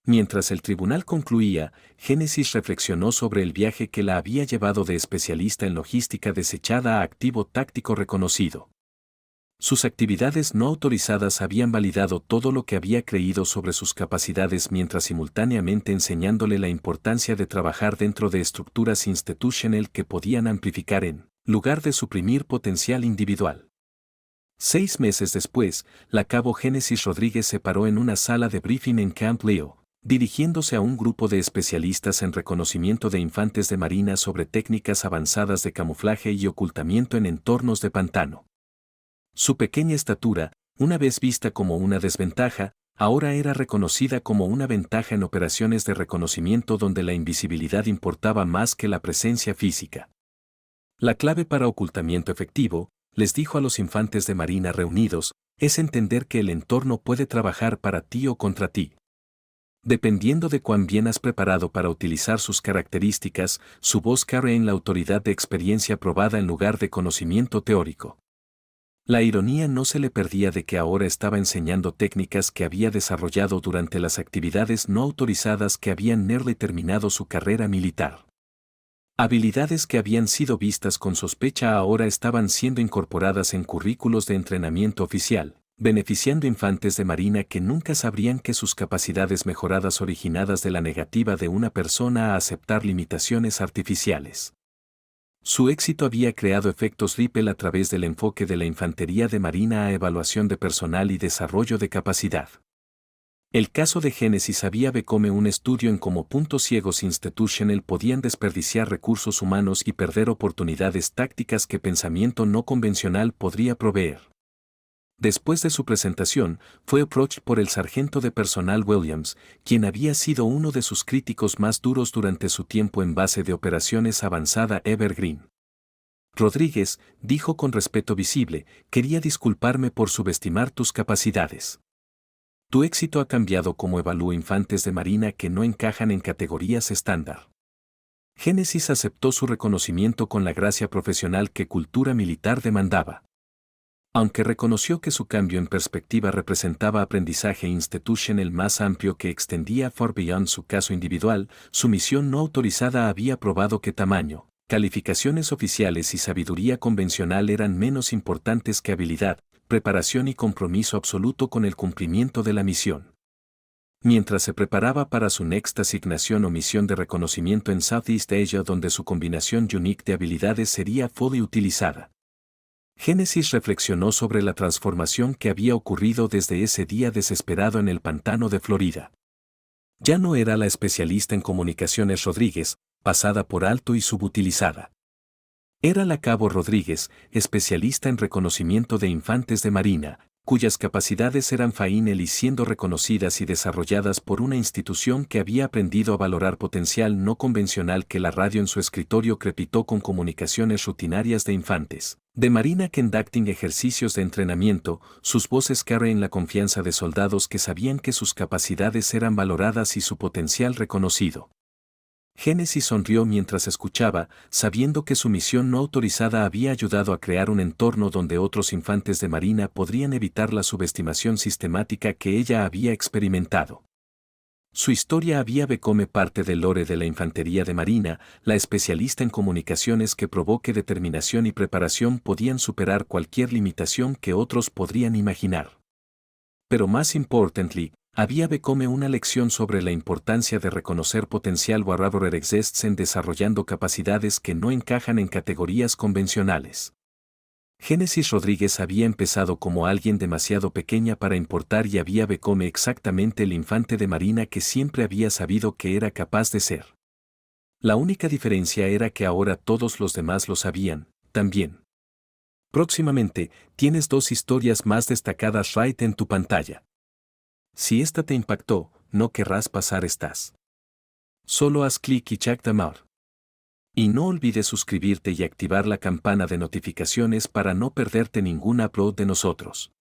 Mientras el tribunal concluía, Génesis reflexionó sobre el viaje que la había llevado de especialista en logística desechada a activo táctico reconocido. Sus actividades no autorizadas habían validado todo lo que había creído sobre sus capacidades mientras simultáneamente enseñándole la importancia de trabajar dentro de estructuras institutional que podían amplificar en lugar de suprimir potencial individual. 6 meses después, la cabo Génesis Rodríguez se paró en una sala de briefing en Camp Leo, dirigiéndose a un grupo de especialistas en reconocimiento de infantes de marina sobre técnicas avanzadas de camuflaje y ocultamiento en entornos de pantano. Su pequeña estatura, una vez vista como una desventaja, ahora era reconocida como una ventaja en operaciones de reconocimiento donde la invisibilidad importaba más que la presencia física. La clave para ocultamiento efectivo, les dijo a los infantes de marina reunidos, es entender que el entorno puede trabajar para ti o contra ti. Dependiendo de cuán bien has preparado para utilizar sus características, su voz carga en la autoridad de experiencia probada en lugar de conocimiento teórico. La ironía no se le perdía de que ahora estaba enseñando técnicas que había desarrollado durante las actividades no autorizadas que habían nearly terminado su carrera militar. Habilidades que habían sido vistas con sospecha ahora estaban siendo incorporadas en currículos de entrenamiento oficial, beneficiando infantes de marina que nunca sabrían que sus capacidades mejoradas originadas de la negativa de una persona a aceptar limitaciones artificiales. Su éxito había creado efectos Ripple a través del enfoque de la infantería de marina a evaluación de personal y desarrollo de capacidad. El caso de Génesis había become un estudio en cómo puntos ciegos institutional podían desperdiciar recursos humanos y perder oportunidades tácticas que pensamiento no convencional podría proveer. Después de su presentación, fue approached por el sargento de personal Williams, quien había sido uno de sus críticos más duros durante su tiempo en base de operaciones avanzada Evergreen. Rodríguez, dijo con respeto visible, quería disculparme por subestimar tus capacidades. Tu éxito ha cambiado como evalúo infantes de marina que no encajan en categorías estándar. Génesis aceptó su reconocimiento con la gracia profesional que cultura militar demandaba. Aunque reconoció que su cambio en perspectiva representaba aprendizaje institutional más amplio que extendía far beyond su caso individual, su misión no autorizada había probado que tamaño, calificaciones oficiales y sabiduría convencional eran menos importantes que habilidad, preparación y compromiso absoluto con el cumplimiento de la misión. Mientras se preparaba para su next asignación o misión de reconocimiento en Southeast Asia donde su combinación unique de habilidades sería fully utilizada, Génesis reflexionó sobre la transformación que había ocurrido desde ese día desesperado en el pantano de Florida. Ya no era la especialista en comunicaciones Rodríguez, pasada por alto y subutilizada. Era la cabo Rodríguez, especialista en reconocimiento de infantes de marina, cuyas capacidades eran fainel y siendo reconocidas y desarrolladas por una institución que había aprendido a valorar potencial no convencional que la radio en su escritorio crepitó con comunicaciones rutinarias de infantes. De marina conducting ejercicios de entrenamiento, sus voces cargan la confianza de soldados que sabían que sus capacidades eran valoradas y su potencial reconocido. Génesis sonrió mientras escuchaba, sabiendo que su misión no autorizada había ayudado a crear un entorno donde otros infantes de marina podrían evitar la subestimación sistemática que ella había experimentado. Su historia había become parte del lore de la infantería de marina, la especialista en comunicaciones que probó que determinación y preparación podían superar cualquier limitación que otros podrían imaginar. Pero más importantly, había become una lección sobre la importancia de reconocer potencial wherever it exists en desarrollando capacidades que no encajan en categorías convencionales. Génesis Rodríguez había empezado como alguien demasiado pequeña para importar y había become exactamente el infante de marina que siempre había sabido que era capaz de ser. La única diferencia era que ahora todos los demás lo sabían, también. Próximamente, tienes 2 historias más destacadas right en tu pantalla. Si esta te impactó, no querrás pasar estas. Solo haz clic y check them out. Y no olvides suscribirte y activar la campana de notificaciones para no perderte ningún upload de nosotros.